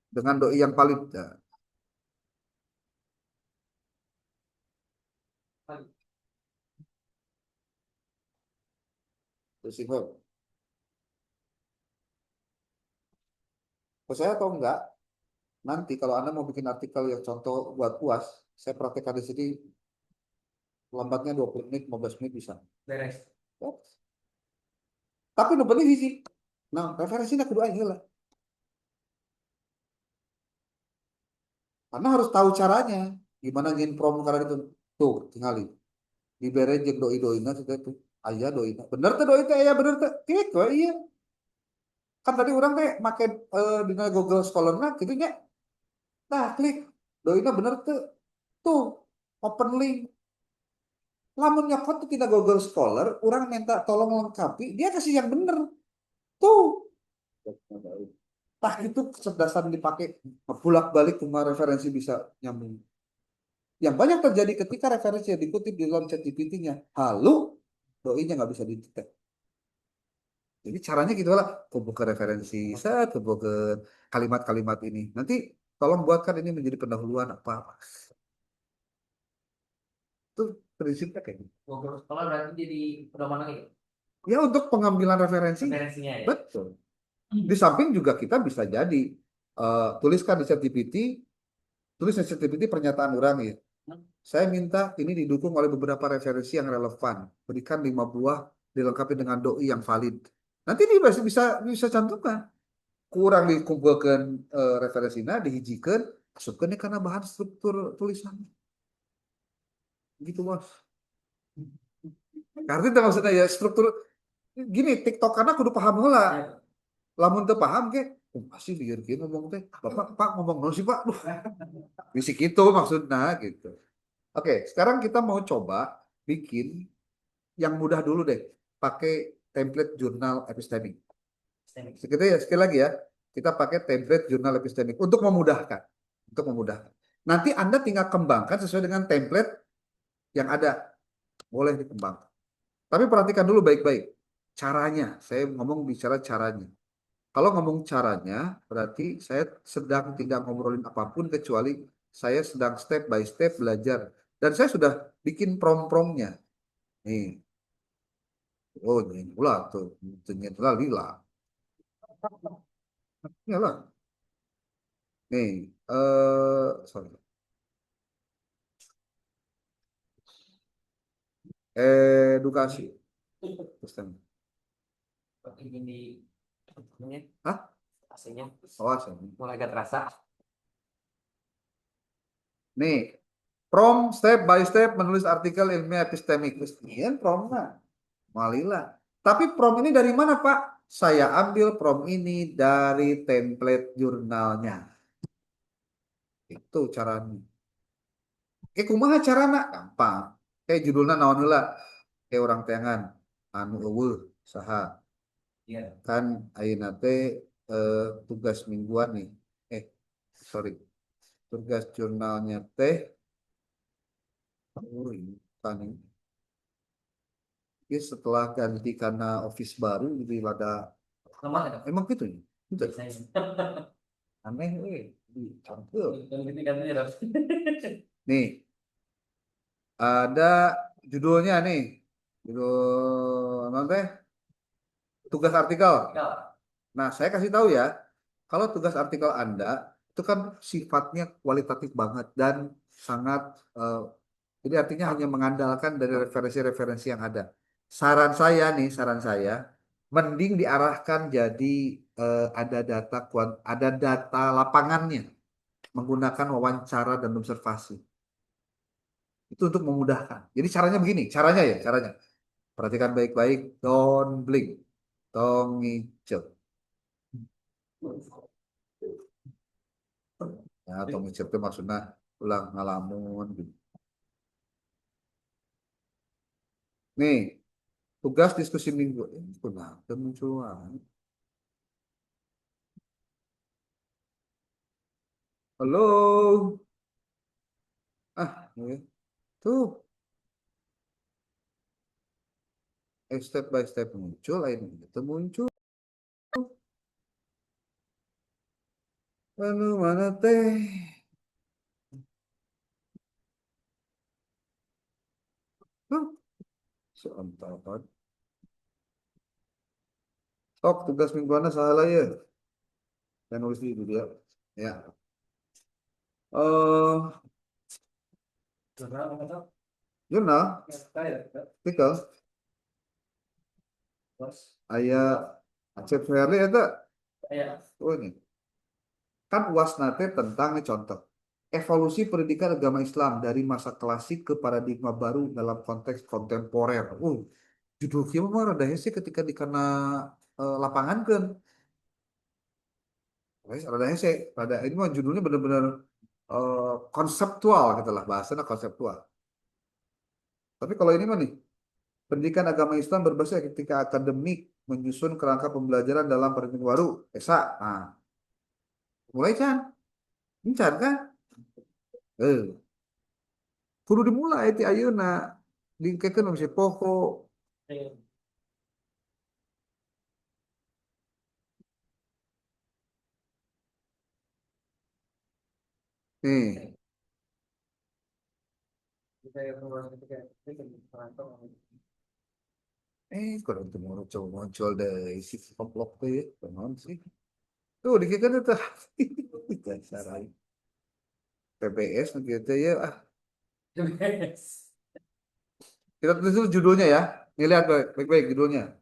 Dengan doi yang valid. Ya. Terus info. Percaya atau enggak, nanti kalau Anda mau bikin artikel yang contoh buat UAS, saya praktekkan di sini lambatnya 20 menit, 15 menit bisa. Beres. Oh. Tapi nu penting sih. Nah, referensinya kedua ini lah. Karena harus tahu caranya. Gimana prom karena itu. Tuh, tinggalin. Dibere jeung doi-doina itu. Aya doina. Bener tuh doi teh aya bener tuh. Klik we iya. Kan tadi orang teh make dina Google Scholar nah kitu nya. Nah, klik. Doina bener tuh. Tuh, open link. Lamun nyokot tuh kita Google Scholar, orang minta tolong lengkapi, dia kasih yang bener. Tuh. Tah itu kecerdasan dipakai bolak-balik cuma referensi bisa nyambung. Yang banyak terjadi ketika referensi yang dikutip di dalam chat GPT-nya halu, doi-nya nggak bisa didetek. Jadi caranya gitu lah, kumpulkan referensi, set, kumpulkan kalimat-kalimat ini. Nanti tolong buatkan ini menjadi pendahuluan apa-apa. Itu prinsipnya kayak gitu. Kalau berarti jadi pedoman lagi. Ya untuk pengambilan referensi. Referensinya ya. Betul. Di samping juga kita bisa jadi tuliskan di ChatGPT, tulis di ChatGPT pernyataan orang ya. Saya minta ini didukung oleh beberapa referensi yang relevan. Berikan 5 buah dilengkapi dengan doi yang valid. Nanti dia bisa cantumkan. Kurang dikumpulkan referensinya, dihijikan, masukkan karena bahan struktur tulisan. Gitu bos. Karena itu maksudnya ya struktur gini TikTok karena kudu paham lah. Lamun teu paham ke Masih liar gitu ngomong teh. Bapak, Pak ngomong no sih Pak. Duh, bisik itu maksudnya gitu. Oke, sekarang kita mau coba bikin yang mudah dulu deh. Pakai template jurnal epistemik. Sekali lagi ya, kita pakai template jurnal epistemik untuk memudahkan. Untuk memudahkan. Nanti Anda tinggal kembangkan sesuai dengan template yang ada. Boleh dikembangkan. Tapi perhatikan dulu baik-baik. Caranya, saya ngomong bicara caranya. Kalau ngomong caranya, berarti saya sedang tidak ngobrolin apapun kecuali saya sedang step by step belajar. Dan saya sudah bikin prom-promnya. Nih, oh ini pula tuh, ini pula lila. Ya lah. Nih, sorry. Edukasi. Sistem. Ini Hah? AC-nya Awas ya. mulai agak terasa. Nih, prom step by step menulis artikel ilmiah epistemik. Kemudian promnya, malilah. Tapi prom ini dari mana, Pak? Saya ambil prom ini dari template jurnalnya. Itu caranya. Kumaha carana? Gampang. Judulnya naon heula? Orang tengan anu eueuh saha. Iya. Kan ayeuna teh tugas mingguan nih. Sorry. Tugas jurnalnya teh kan ini setelah ganti karena office baru jadi ada Sama ada. emang gitu ya? Gitu. Biasanya. Aneh campur. Ini kan ini harus. Nih, ada judulnya nih. Judul apa? Tugas artikel. Nah, saya kasih tahu ya, kalau tugas artikel Anda itu kan sifatnya kualitatif banget dan sangat jadi artinya hanya mengandalkan dari referensi-referensi yang ada. Saran saya, mending diarahkan jadi ada data lapangannya menggunakan wawancara dan observasi. Itu untuk memudahkan. Jadi caranya begini, caranya. Perhatikan baik-baik, don't blink, tong ngicep. Ya, tong ngicep itu maksudnya ulang ngalamun gitu. Nih, tugas diskusi minggu. Kenapa muncul? Halo. Ya. Tuh, step by step muncul, akhirnya itu muncul. Lalu mana teh? Seontak. Sok tugas mingguannya salah ya. Saya nulis di dia. Ya. Jurnal, artikel, ayah Acep Ferry ada. Oh ini. Kan UAS nate tentang nih contoh. Evolusi pendidikan agama Islam dari masa klasik ke paradigma baru dalam konteks kontemporer. Judul kieu mah rada hese ketika dikena lapangan kan. Rada hese, ini mah judulnya benar-benar konseptual gitu lah, bahasanya konseptual. Tapi kalau ini mah nih, pendidikan agama Islam berbasis ketika akademik menyusun kerangka pembelajaran dalam paradigma baru, ESA. Nah, mulai kan? Encan kan? Eh, kudu dimulai ti ayeuna. Dingkekeun masih pokok. Nih, kalau itu muncul dari si komplok tuh ya, teman sih. Tuh dikit itu dasar aja. PBS gitu ya. Kita tulis dulu judulnya ya. Nih lihat baik-baik judulnya.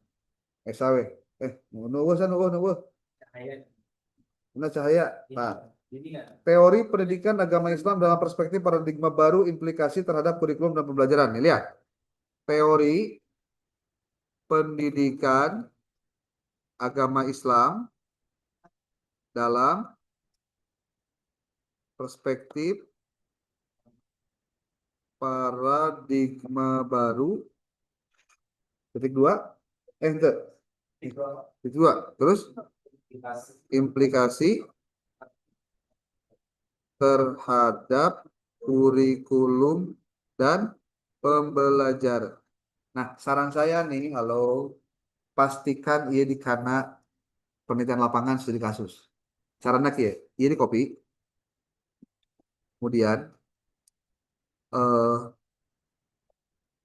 SAW. Nunggu sana nunggu. Mana cahaya. Nah, teori pendidikan agama Islam dalam perspektif paradigma baru implikasi terhadap kurikulum dan pembelajaran. Nih lihat. Teori pendidikan agama Islam dalam perspektif paradigma baru. Titik dua. Enter. Titik dua. Terus implikasi terhadap kurikulum dan pembelajaran. Nah, saran saya nih, halo, pastikan ia dikana penelitian lapangan studi kasus. Caranya ya, ini copy. Kemudian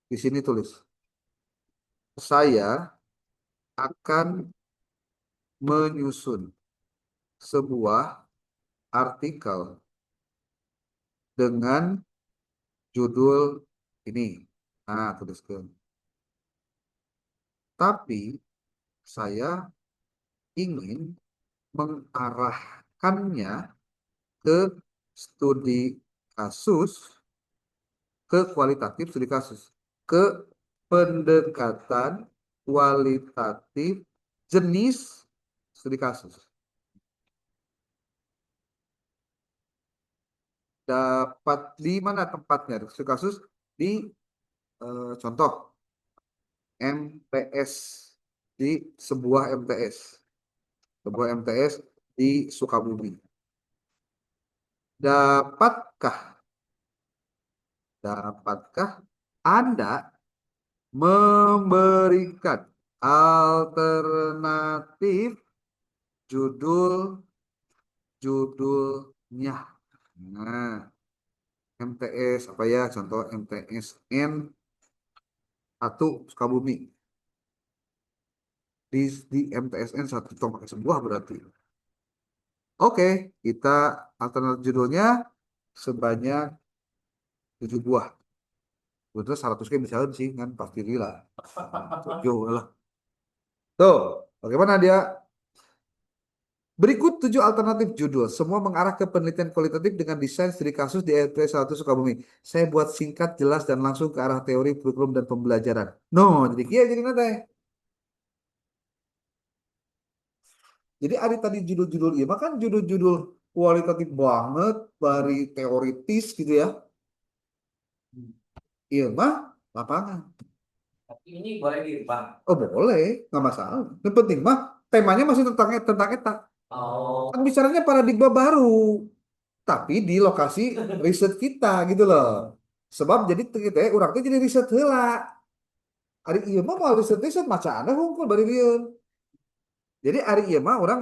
di sini tulis, saya akan menyusun sebuah artikel dengan judul ini. Nah, tuliskan. Tapi saya ingin mengarahkannya ke studi kasus, ke kualitatif studi kasus, ke pendekatan kualitatif jenis studi kasus. Dapat di mana tempatnya studi kasus? Di contoh MTS, di sebuah MTS. Sebuah MTS di Sukabumi. Dapatkah Anda memberikan alternatif judulnya? Nah, MTS apa ya? Contoh MTSN 1 Sukabumi. Di MTSN 1 pakai sebuah berarti. Oke, kita alternatif judulnya sebanyak 7 buah. Betul 100 kayak misalnya sih kan pasti gila. 7 lah. Tuh, bagaimana dia? Berikut 7 alternatif judul. Semua mengarah ke penelitian kualitatif dengan desain studi kasus di LP 1 Sukabumi. Saya buat singkat, jelas, dan langsung ke arah teori, kurikulum, dan pembelajaran. No, jadi kia jadi nanti. Jadi ada tadi judul-judul iya, kan judul-judul kualitatif banget, dari teoritis gitu ya. Iya mah lapangan. Tapi ini boleh Bang. Oh boleh, nggak masalah. Yang penting mah temanya masih tentang eta. Oh. Kan bicaranya paradigma baru, tapi di lokasi riset kita gitu loh. Sebab jadi kita orang tuh jadi riset heula. Ari ieu mah mau riset macana hungkul bari lieur. Jadi ari ieu mah orang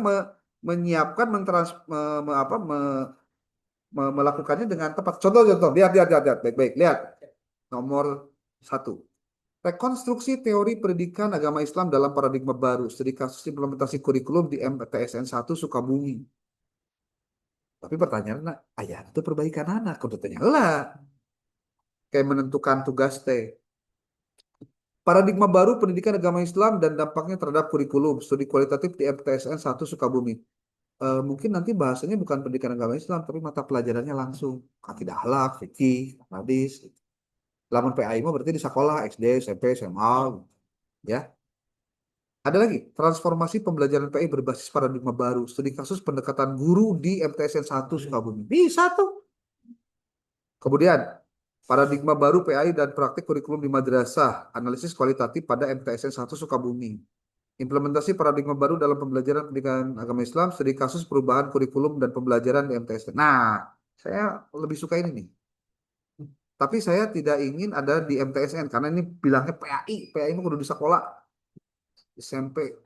menyiapkan melakukannya dengan tepat. Contoh, lihat, baik-baik, lihat. Nomor 1. Rekonstruksi teori pendidikan agama Islam dalam paradigma baru. Studi kasus implementasi kurikulum di MTSN 1 Sukabumi. Tapi pertanyaannya, ayah itu perbaikan anak. Kudu tanya lah. Kayak menentukan tugas teh. Paradigma baru pendidikan agama Islam dan dampaknya terhadap kurikulum. Studi kualitatif di MTSN 1 Sukabumi. Mungkin nanti bahasanya bukan pendidikan agama Islam, tapi mata pelajarannya langsung. Akidah akhlak, fikih, hadis. Lamun PAI mah berarti di sekolah, SD, SMP, SMA. Ya. Ada lagi, transformasi pembelajaran PAI berbasis paradigma baru. Studi kasus pendekatan guru di MTSN 1 Sukabumi. Bisa tuh. Kemudian, paradigma baru PAI dan praktik kurikulum di madrasah. Analisis kualitatif pada MTSN 1 Sukabumi. Implementasi paradigma baru dalam pembelajaran pendidikan agama Islam, studi kasus perubahan kurikulum dan pembelajaran di MTSN. Nah, saya lebih suka ini nih. Tapi saya tidak ingin ada di MTSN karena ini bilangnya PAI. PAI itu kudu di sekolah. SMP.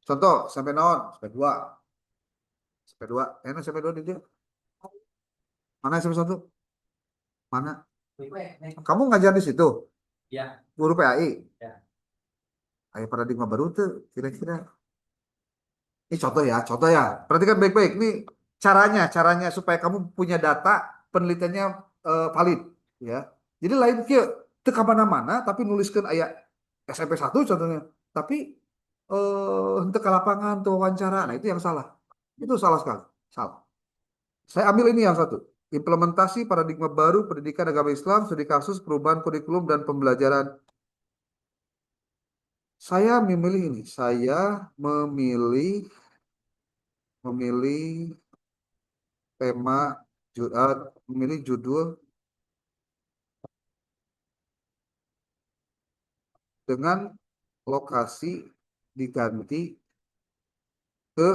Contoh, SMP non, SMP 2. SMP 2. SMP 2 di dia. Mana SMP 1? Mana? Kamu ngajar di situ? Ya. Guru PAI? Ya. Kayak paradigma baru tuh kira-kira. Ini contoh ya. Perhatikan baik-baik. Ini caranya supaya kamu punya data penelitiannya valid, ya. Jadi lain kia teu ka mana-mana tapi nuliskan ayat SMP 1 contohnya. Tapi henteu ka lapangan tuh wawancara. Nah, itu yang salah. Itu salah sekali. Salah. Saya ambil ini yang satu. Implementasi paradigma baru pendidikan agama Islam, studi kasus perubahan kurikulum dan pembelajaran. Saya memilih ini. Saya memilih memilih tema, memilih judul dengan lokasi diganti ke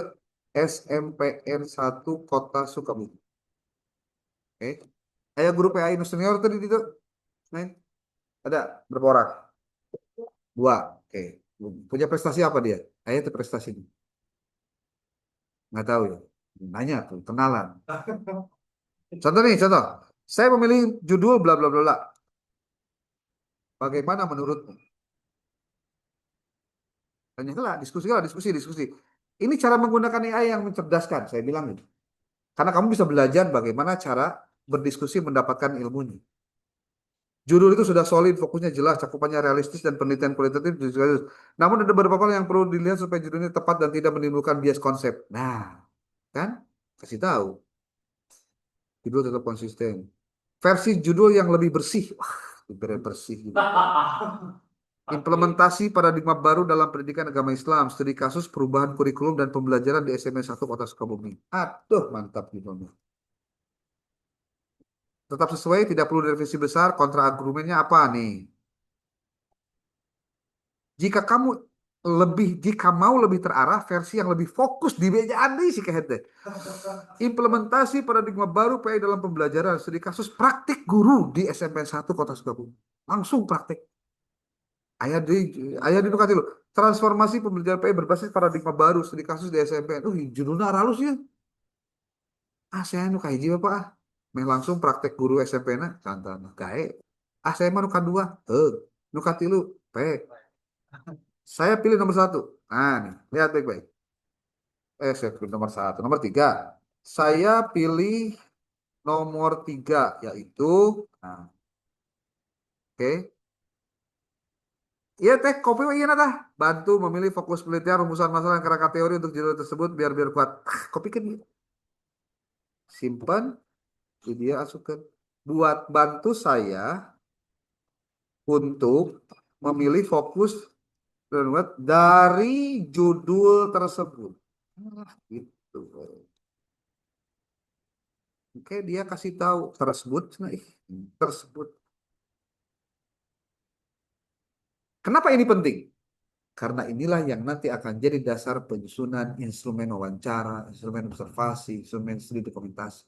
SMPN 1 Kota Sukabumi. Oke. Ayo grup PAI senior tadi itu. Main. Ada berapa orang? 2. Oke. Punya prestasi apa dia? Ayo itu prestasinya. Nggak tahu ya. Nanya tuh, kenalan. Contoh nih, contoh. Saya memilih judul bla bla bla bla. Bagaimana menurutmu? Tanya lah, diskusi lah, diskusi, diskusi. Ini cara menggunakan AI yang mencerdaskan, saya bilang gitu. Karena kamu bisa belajar bagaimana cara berdiskusi mendapatkan ilmunya. Judul itu sudah solid, fokusnya jelas, cakupannya realistis dan penelitian kualitatif. Namun ada beberapa hal yang perlu dilihat supaya judulnya tepat dan tidak menimbulkan bias konsep. Nah, kan? Kasih tahu. Judul tetap konsisten. Versi judul yang lebih bersih. Wah, bersih. Gitu. Implementasi paradigma baru dalam pendidikan agama Islam, studi kasus perubahan kurikulum dan pembelajaran di SMA 1 Kota Sukabumi. Aduh, mantap gitu. Tetap sesuai, tidak perlu revisi besar. Kontra argumennya apa nih? Jika mau lebih terarah, versi yang lebih fokus di bejaan nih si kehendek. Implementasi paradigma baru PAI dalam pembelajaran, studi kasus praktik guru di SMP 1 Kota Sukabumi. Langsung praktik. Ayah di lu. Transformasi pembelajaran PAI berbasis paradigma baru, studi kasus di SMP. Judulnya halus ya. Saya nu kahiji bapak langsung praktek guru SMP na contoh gae. Saya mah nu kadua nu katilu P. Saya pilih nomor 1. Nah nih lihat baik-baik. Saya pilih nomor 1. Nomor 3 saya pilih nomor 3 yaitu nah, oke. Iya teh kopi iya dah bantu memilih fokus penelitian rumusan masalah kerangka teori untuk judul tersebut biar kuat. Kopi kan simpan dia masukkan buat bantu saya untuk memilih fokus dari judul tersebut. Gitu. Oke, dia kasih tahu tersebut, tersebut. Kenapa ini penting? Karena inilah yang nanti akan jadi dasar penyusunan instrumen wawancara, instrumen observasi, instrumen studi dokumentasi.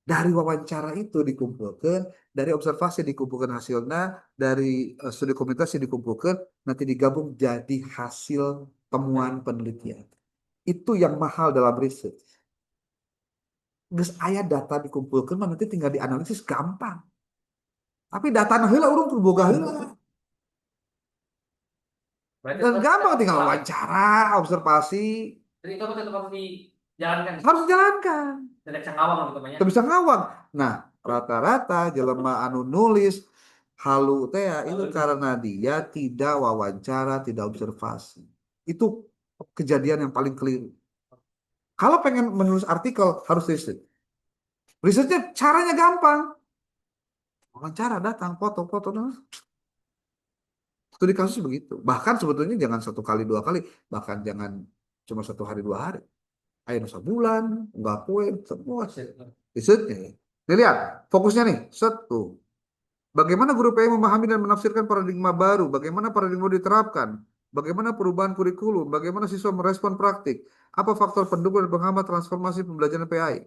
Dari wawancara itu dikumpulkan, dari observasi dikumpulkan hasilnya, dari studi dokumentasi dikumpulkan, nanti digabung jadi hasil temuan penelitian. Itu yang mahal dalam riset. Geus aya data dikumpulkan, nanti tinggal dianalisis gampang. Tapi data heula urang kudu boga heula. Dan gampang tinggal wawancara, observasi. Jadi itu tetap harus dijalankan. Harus dijalankan. Tidak bisa ngawang gitu banyak. Tidak bisa ngawang. Nah, rata-rata jelema anu nulis halu teh ya, itu karena dia tidak wawancara, tidak observasi. Itu kejadian yang paling keliru. Kalau pengen menulis artikel harus riset. Risetnya caranya gampang. Wawancara datang, foto-foto. Studi kasus begitu. Bahkan sebetulnya jangan 1 kali 2 kali. Bahkan jangan cuma 1 hari 2 hari. Ayo sebulan, enggak kue, semua. Risetnya. Nih lihat, fokusnya nih. Satu. Bagaimana guru PAI memahami dan menafsirkan paradigma baru? Bagaimana paradigma diterapkan? Bagaimana perubahan kurikulum? Bagaimana siswa merespon praktik? Apa faktor pendukung dan penghambat transformasi pembelajaran PAI?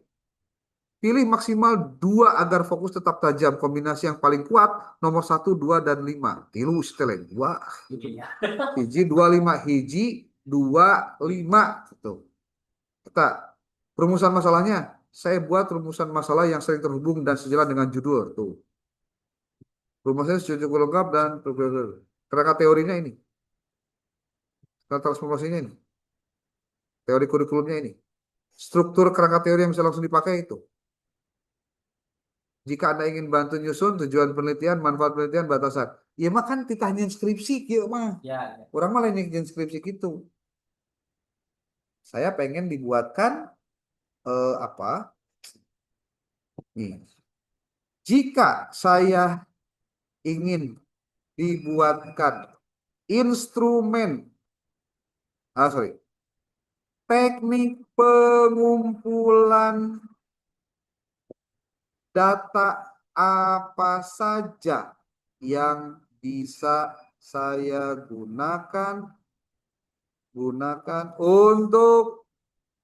Pilih maksimal 2 agar fokus tetap tajam. Kombinasi yang paling kuat nomor 1, 2, dan 5. Tilu setelah 2. Hiji 2, 5. Hiji 2, 5. Gitu. Kita rumusan masalahnya. Saya buat rumusan masalah yang sering terhubung dan sejalan dengan judul. Tuh. Rumusnya cukup lengkap dan kerangka teorinya ini. Transformasinya ini. Teori kurikulumnya ini. Struktur kerangka teori yang bisa langsung dipakai itu. Jika Anda ingin bantu nyusun tujuan penelitian, manfaat penelitian, batasan. Ya mah kan ditanya skripsi gitu mah. Ya. Orang malah ini skripsi gitu. Saya pengen dibuatkan apa? Nih. Jika saya ingin dibuatkan instrumen sorry. teknik pengumpulan data apa saja yang bisa saya gunakan untuk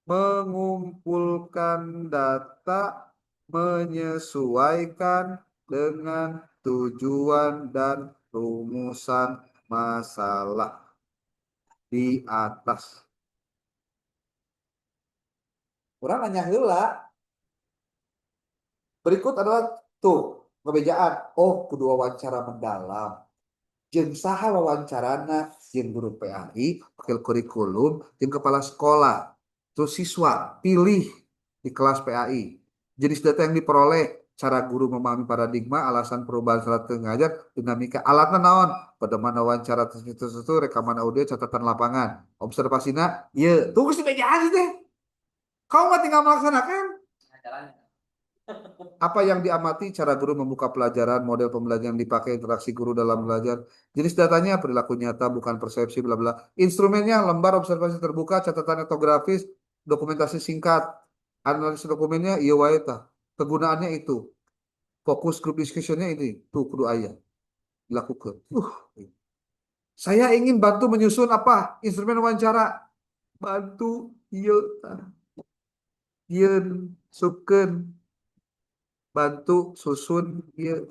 mengumpulkan data menyesuaikan dengan tujuan dan rumusan masalah di atas. Kurang nanya heula. Berikut adalah tuh pembejaan. Oh, kudu wawancara mendalam. Jeung saha wawancarana jeung guru PAI, wakil kurikulum, jeung kepala sekolah. Terus siswa pilih di kelas PAI. Jenis data yang diperoleh, cara guru memahami paradigma, alasan perubahan saat ngajar, dinamika alatnya naon, pedoman wawancara tertentu, rekaman audio, catatan lapangan, observasinya, iya, tunggu si bejaan teh. Kau mah tinggal melaksanakan. Nah, jalannya. Apa yang diamati, cara guru membuka pelajaran, model pembelajaran yang dipakai, interaksi guru dalam belajar, jenis datanya, perilaku nyata, bukan persepsi, bla bla. Instrumennya, lembar observasi terbuka, catatan etnografis, dokumentasi singkat, analisis dokumennya, iya wae tah. Kegunaannya itu, fokus group discussionnya ini, tuh kudu aya, dilakukan. Saya ingin bantu menyusun apa? Instrumen wawancara, bantu, iya, iya, subken, bantu susun, iya,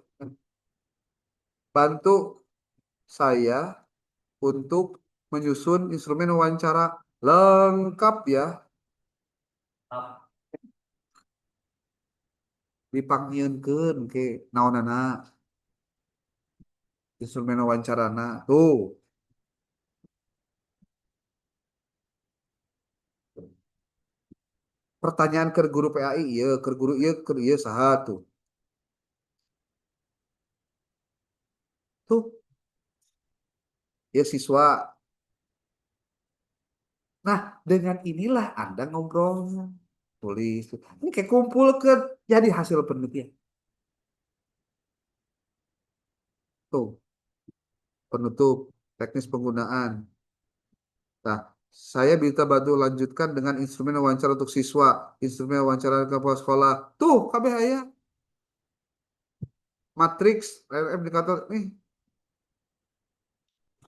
bantu saya untuk menyusun instrumen wawancara lengkap ya, Nah, dipangnyieunkeun ke naonana instrumen wawancarana tuh. Pertanyaan ke guru PAI iya, ke guru iya, ke iya saha tuh ya siswa. Nah, dengan inilah Anda ngobrolnya, tulis ini kayak kumpul ke jadi hasil penelitian tuh. Penutup teknis penggunaan. Nah, saya bisa bantu lanjutkan dengan instrumen wawancara untuk siswa, instrumen wawancara ke kepala sekolah. Tuh, kabeh aya. Matriks, indikator nih.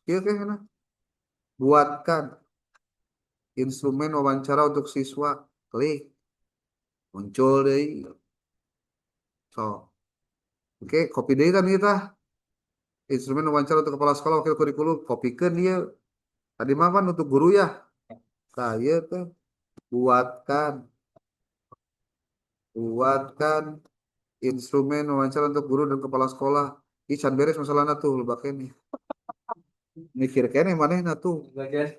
Iya kan? Buatkan instrumen wawancara untuk siswa. Klik, muncul deh. So, oke, copy deh kan kita. Instrumen wawancara untuk kepala sekolah, wakil kurikulum, kopikan dia. Tadi mah kan untuk guru ya. Saya tuh buatkan, buatkan instrumen wawancara untuk guru dan kepala sekolah. Ih, can beres masalahnya tuh, lebak ini. Mikir kene manehna tuh. bagian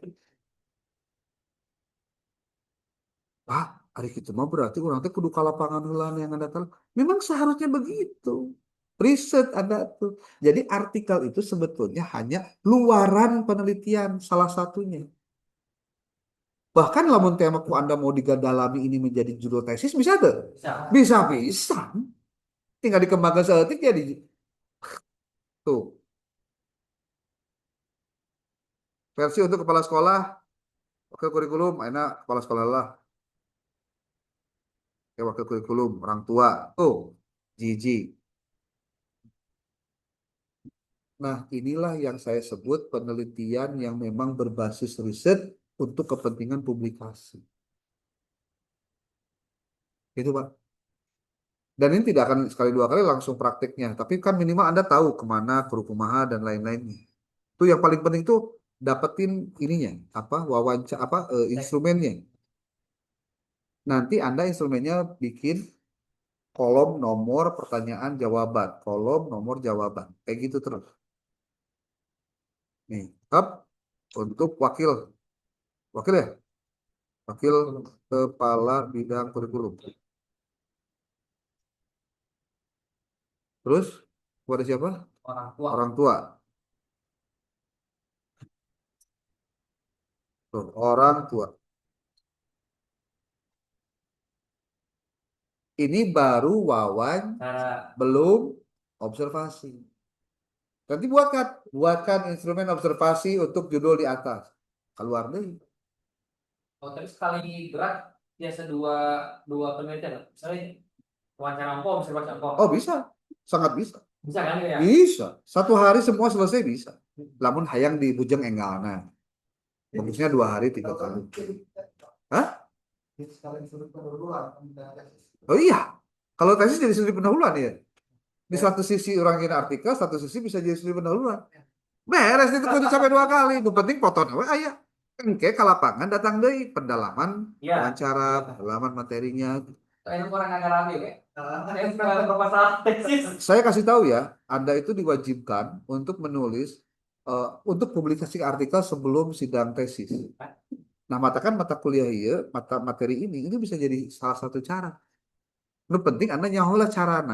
Ah, hari itu mah berarti orang teh kudu ka lapangan heula yang Anda tahu. Memang seharusnya begitu. Riset ada tuh. Jadi artikel itu sebetulnya hanya luaran penelitian salah satunya. Bahkan lamun temaku Anda mau digadalami ini menjadi judul tesis bisa tuh? bisa. Bisa bisa. Tinggal dikembangkan seetik ya di tuh. Versi untuk kepala sekolah, wakil kurikulum, enak kepala sekolah lah. Ya, wakil kurikulum, orang tua. Tuh, Gigi. Nah, inilah yang saya sebut penelitian yang memang berbasis riset untuk kepentingan publikasi. Itu, Pak. Dan ini tidak akan sekali dua kali langsung prakteknya, tapi kan minimal Anda tahu kemana, kumaha dan lain-lainnya. Itu yang paling penting tuh dapetin ininya, apa wawancara, apa instrumennya. Nanti Anda instrumennya bikin kolom nomor pertanyaan jawaban, kolom nomor jawaban, kayak gitu terus. Nih, up untuk wakil, wakil ya, wakil kepala bidang kurikulum. Terus kepada siapa? Orang tua. Orang tua. Tuh, orang tua. Ini baru wawan, Cara belum observasi. Nanti buatkan instrumen observasi untuk judul di atas. Keluar deh. Oh, tapi sekali gerak biasa dua penelitian. Misalnya wawancara angko, bisa baca angko. Oh bisa, sangat bisa. Bisa kan ya? Bisa. Satu hari semua selesai bisa. Lamun hayang di bujeng engalna. Bagusnya 2 hari 3 kali. Hah? Sekalian sudut pendahuluan. Oh iya. Kalau tesis jadi studi pendahuluan ya. Di satu sisi orangin artikel, satu sisi bisa jadi studi pendahuluan. Beres itu kudu sampai 2 kali. Yang penting foto we aya. Engke ke lapangan datang deui pendalaman Iya. wawancara, pendalaman materinya. Kayaknya orang agak rame ya. Saya suka proposal tesis. Saya kasih tahu ya, Anda itu diwajibkan untuk menulis untuk publikasi artikel sebelum sidang tesis. Nah, mata kuliah iya, mata materi ini bisa jadi salah satu cara. Lu penting Anda nyaholah cara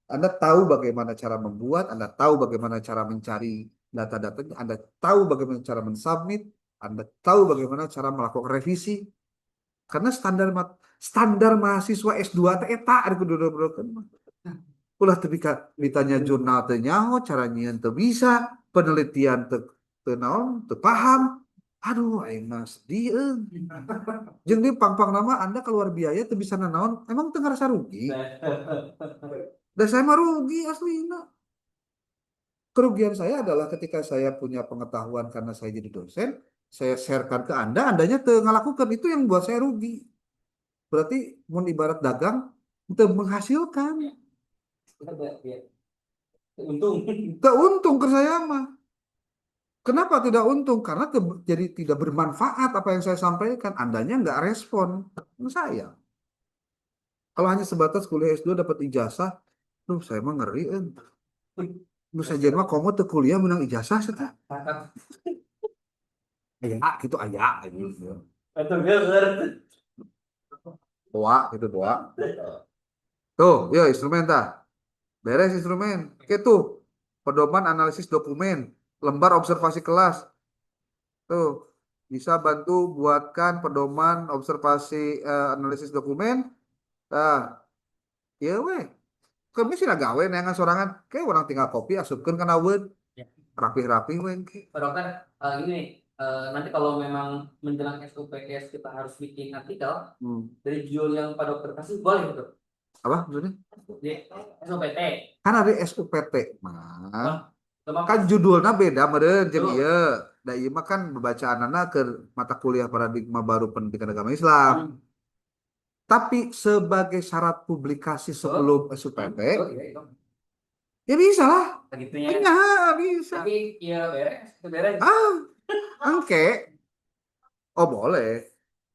Anda tahu bagaimana cara membuat, Anda tahu bagaimana cara mencari data-datanya, Anda tahu bagaimana cara mensubmit, Anda tahu bagaimana cara melakukan revisi. Karena standar mahasiswa S2 teh eta ari kudu dodorokeun mah. Ulah teu ditanya jurnal teu nyaho, cara nyieun teu bisa, penelitian teu naon, teu paham. Aduh, aing mah sedih eung. Jeung di pang-pang nama Anda keluar biaya teu bisa nanaon, emang teu ngarasa rugi? Dan saya mah rugi aslinya. Kerugian saya adalah ketika saya punya pengetahuan karena saya jadi dosen, saya sharekan ke Anda, Andanya teu ngalakukan, itu yang buat saya rugi. Berarti mun ibarat dagang teu menghasilkan. Untung. Teu untung ke saya mah. Kenapa tidak untung? Karena jadi tidak bermanfaat apa yang saya sampaikan. Andanya nggak respon. Saya. Kalau hanya sebatas kuliah S2 dapat ijazah, tuh saya mah ngeri. Lu saja mah kamu tuh kuliah menang ijazah sih. Aya gitu aya gitu. Betul betul. Doa gitu doa. Tuh, ya instrumen tah. Beres instrumen. Oke tuh. Pedoman analisis dokumen, lembar observasi kelas. Tuh, bisa bantu buatkan pedoman observasi analisis dokumen. Nah, ya weh. Kami sih gawe neangan sorangan. Kayak orang tinggal kopi asupkan kana Word. Ya. Rapi-rapi weh. Pak Dokter, ini nanti kalau memang menjelang SUPS kita harus bikin artikel dari judul yang Pak Dokter kasih boleh betul? Apa maksudnya? Di SUPT. Kan ada SUPT mah. Sama Kan judulnya beda meureun jeung Betul. ieu. Da ieu mah kan bacaanana ke mata kuliah paradigma baru pendidikan agama Islam. Tapi sebagai syarat publikasi sebelum SUPT, Oh, iya, itu. ya bisa lah. Segitunya. Ya, bisa. Tapi ya beres, itu beres. Ah, engke. Oh, boleh.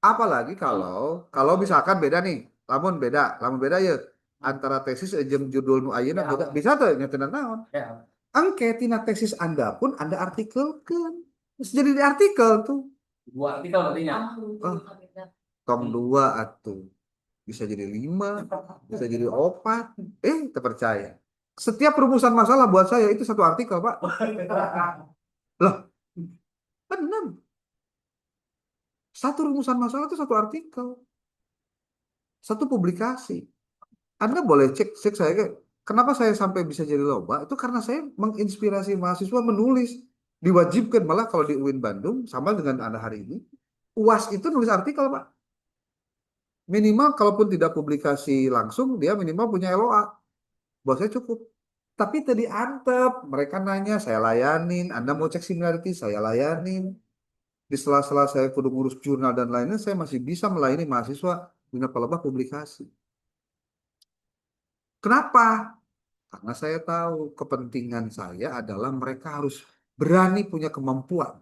Apalagi kalau misalkan beda nih, lamun beda ya antara tesis jeung judul nu ayeuna Ya. beda. Bisa tuh nya teu naon. Ya. Engke tina tesis Anda pun Anda artikelkeun. Terus jadi di artikel tuh. Dua artikel nantinya. Oh, tong 2 atuh. Bisa jadi 5, bisa jadi 4. Terpercaya. Setiap rumusan masalah buat saya itu satu artikel, Pak. Loh, benar. Satu rumusan masalah itu satu artikel. Satu publikasi. Anda boleh cek saya, kenapa saya sampai bisa jadi lomba? Itu karena saya menginspirasi mahasiswa menulis. Diwajibkan malah kalau di UIN Bandung, sama dengan Anda hari ini, UAS itu nulis artikel, Pak. Minimal kalaupun tidak publikasi langsung, dia minimal punya LOA. Buat saya cukup. Tapi tadi antep, mereka nanya, saya layanin. Anda mau cek similarity, saya layanin. Di sela-sela saya kudu ngurus jurnal dan lainnya, saya masih bisa melayani mahasiswa dengan pelebah publikasi. Kenapa? Karena saya tahu kepentingan saya adalah mereka harus berani punya kemampuan.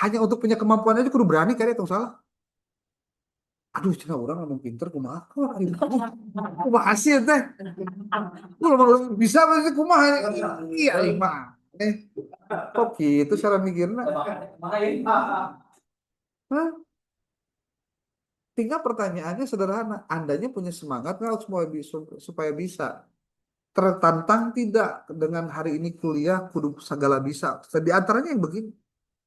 Hanya untuk punya kemampuan aja kudu berani kayaknya itu salah. Aduh, cina orang ngomong pinter kumaha kok. Kumaha hasil teh. Kalau bisa masih kumaha. Iya, mah. Kok gitu cara mikirnya? Hah? Tinggal pertanyaannya sederhana. Andanya punya semangat nggak supaya bisa? Tertantang tidak dengan hari ini kuliah kudu segala bisa. Di antaranya yang begini.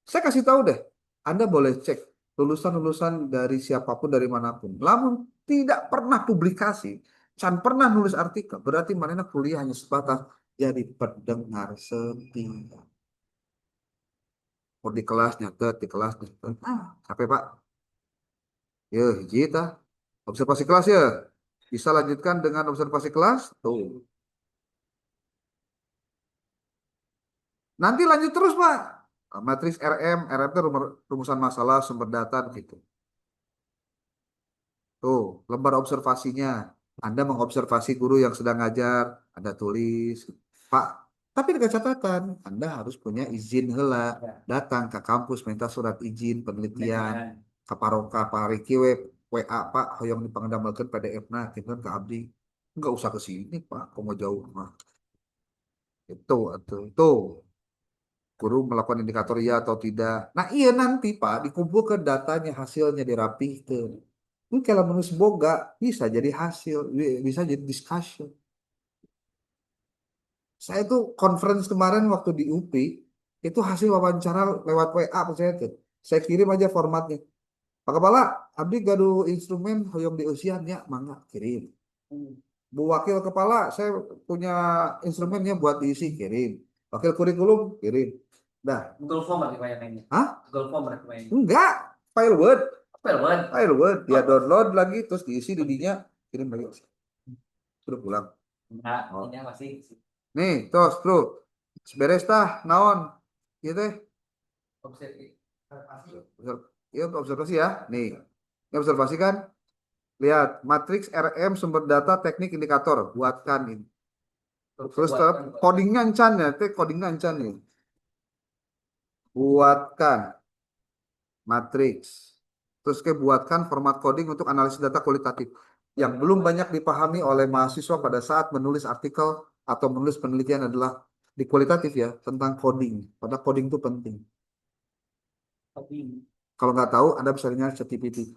Saya kasih tahu deh. Anda boleh cek lulusan-lulusan dari siapapun dari manapun. Namun tidak pernah publikasi, can pernah nulis artikel. Berarti mana kuliah hanya sebatas jadi pendengar setia. Mau di kelas nyatet, di kelas nyatet. Capek Pak. Ya, hiji tah. Observasi kelas ya. Bisa lanjutkan dengan observasi kelas. Tuh. Nanti lanjut terus Pak. Matriks RM itu rumusan masalah sumber data gitu. Tuh, lembar observasinya. Anda mengobservasi guru yang sedang ngajar, Anda tulis, Pak. Tapi dengan catatan, Anda harus punya izin heula, datang ke kampus minta surat izin penelitian, ke paroka pariki WA Pak, hoyong dipangdamelkeun PDF na kieukeun ke abdi. Enggak usah ke sini Pak, kok mau jauh mah. Itu. Guru melakukan indikator iya atau tidak. Nah iya nanti Pak, dikumpulkan datanya, hasilnya dirapihkan. Ini kalau menulis boga bisa jadi hasil, bisa jadi discussion. Saya tuh conference kemarin waktu di UPI, itu hasil wawancara lewat WA saya tuh. Saya kirim aja formatnya. Pak Kepala, abdi gaduh instrumen hoyong di usianya, mangga kirim. Bu Wakil Kepala, saya punya instrumennya buat diisi, kirim. Wakil kurikulum, kirim. Dah. Google Form berarti mainnya. Hah? Google Form berarti mainnya. Enggak, file Word. File Word. Dia download lagi, terus diisi di dinya, kirim lagi. Sudah pulang. Nah, ini masih. Nih, terus, bro. Beres tah, naon. Iya teh. Iya, observasi ya. Nih, ini observasi kan. Lihat, matriks RM sumber data teknik indikator. Buatkan ini. Terus codingnya encan ya, codingnya encan nih. Buatkan matriks. Terus buatkan format coding untuk analisis data kualitatif yang belum banyak dipahami oleh mahasiswa pada saat menulis artikel atau menulis penelitian adalah di kualitatif ya, tentang coding. Pada coding itu penting. Kalau nggak tahu, Anda bisa nyari ChatGPT.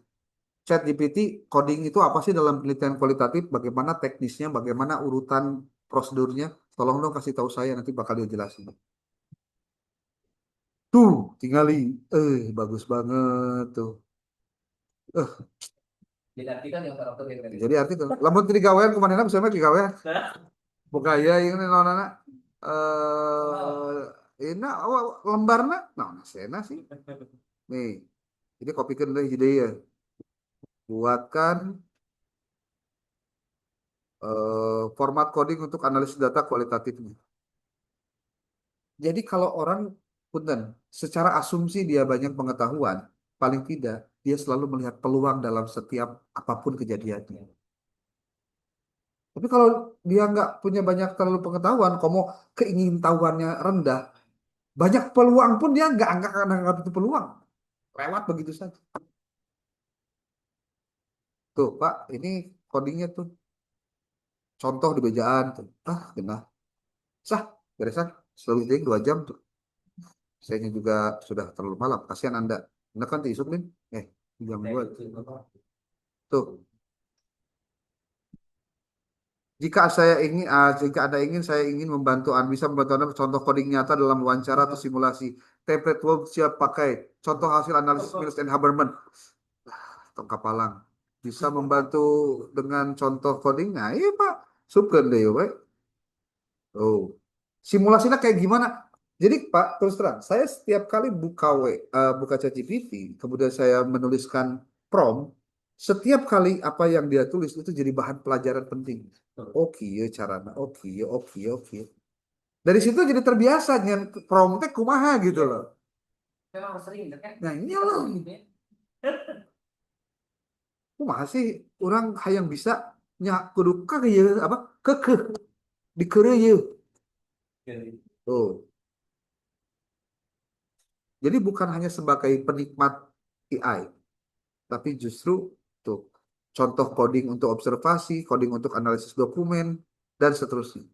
ChatGPT coding itu apa sih dalam penelitian kualitatif? Bagaimana teknisnya? Bagaimana urutan prosedurnya? Tolong dong kasih tahu saya, nanti bakal dijelasin. Tuh, tinggali. Bagus banget tuh. Jadi artikel yang karakter yang tadi. Jadi artikel. Lamun tadi gawean kemana bisa mah gawean. Buka ya ini nona ini lembarna. Nah, sena sih. Nih. Jadi kopikan deh ide ya. Buatkan format coding untuk analisis data kualitatifnya. Jadi kalau orang punten, secara asumsi dia banyak pengetahuan, paling tidak dia selalu melihat peluang dalam setiap apapun kejadiannya. Tapi kalau dia nggak punya banyak terlalu pengetahuan, kamu keingintahuannya rendah, banyak peluang pun dia nggak anggap itu peluang, lewat begitu saja. Tuh Pak, ini codingnya tuh, contoh di bejaan tuh, genah, sah, beresan, selalu itu 2 jam tuh. Saya juga sudah terlalu malam, kasihan Anda kan diisuk nih, jam 2. Tuh, jika Anda ingin, saya ingin membantu Anda, bisa membantu Anda contoh coding nyata dalam wawancara atau simulasi. Template Word siap pakai. Contoh hasil analisis Mills and Haberman. Tongkap palang. Bisa membantu dengan contoh codingnya. Iya Pak. Subkan deh ya Pak. Oh. Simulasinya kayak gimana? Jadi Pak, terus terang, saya setiap kali buka ChatGPT, kemudian saya menuliskan prompt, setiap kali apa yang dia tulis itu jadi bahan pelajaran penting. Oke, ya caranya. Oke. Dari situ jadi terbiasa dengan promptnya kumaha gitu loh. Memang sering kan? Nah ini loh. Kumaha sih orang hayang bisa kudu ya apa dikeureuh ye. Tuh. Jadi bukan hanya sebagai penikmat AI, tapi justru tuh contoh coding untuk observasi, coding untuk analisis dokumen, dan seterusnya.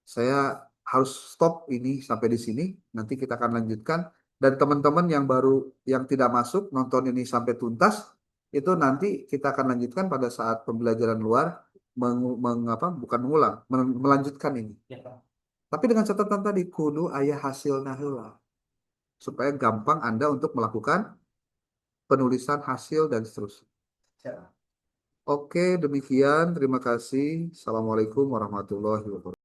Saya harus stop ini sampai di sini. Nanti kita akan lanjutkan. Dan teman-teman yang baru yang tidak masuk nonton ini sampai tuntas, itu nanti kita akan lanjutkan pada saat pembelajaran luar, bukan mengulang, melanjutkan ini. Ya, Pak. Tapi dengan catatan tadi kudu ayah hasil heula supaya gampang Anda untuk melakukan penulisan hasil dan seterusnya. Ya. Oke, demikian. Terima kasih. Assalamualaikum warahmatullahi wabarakatuh.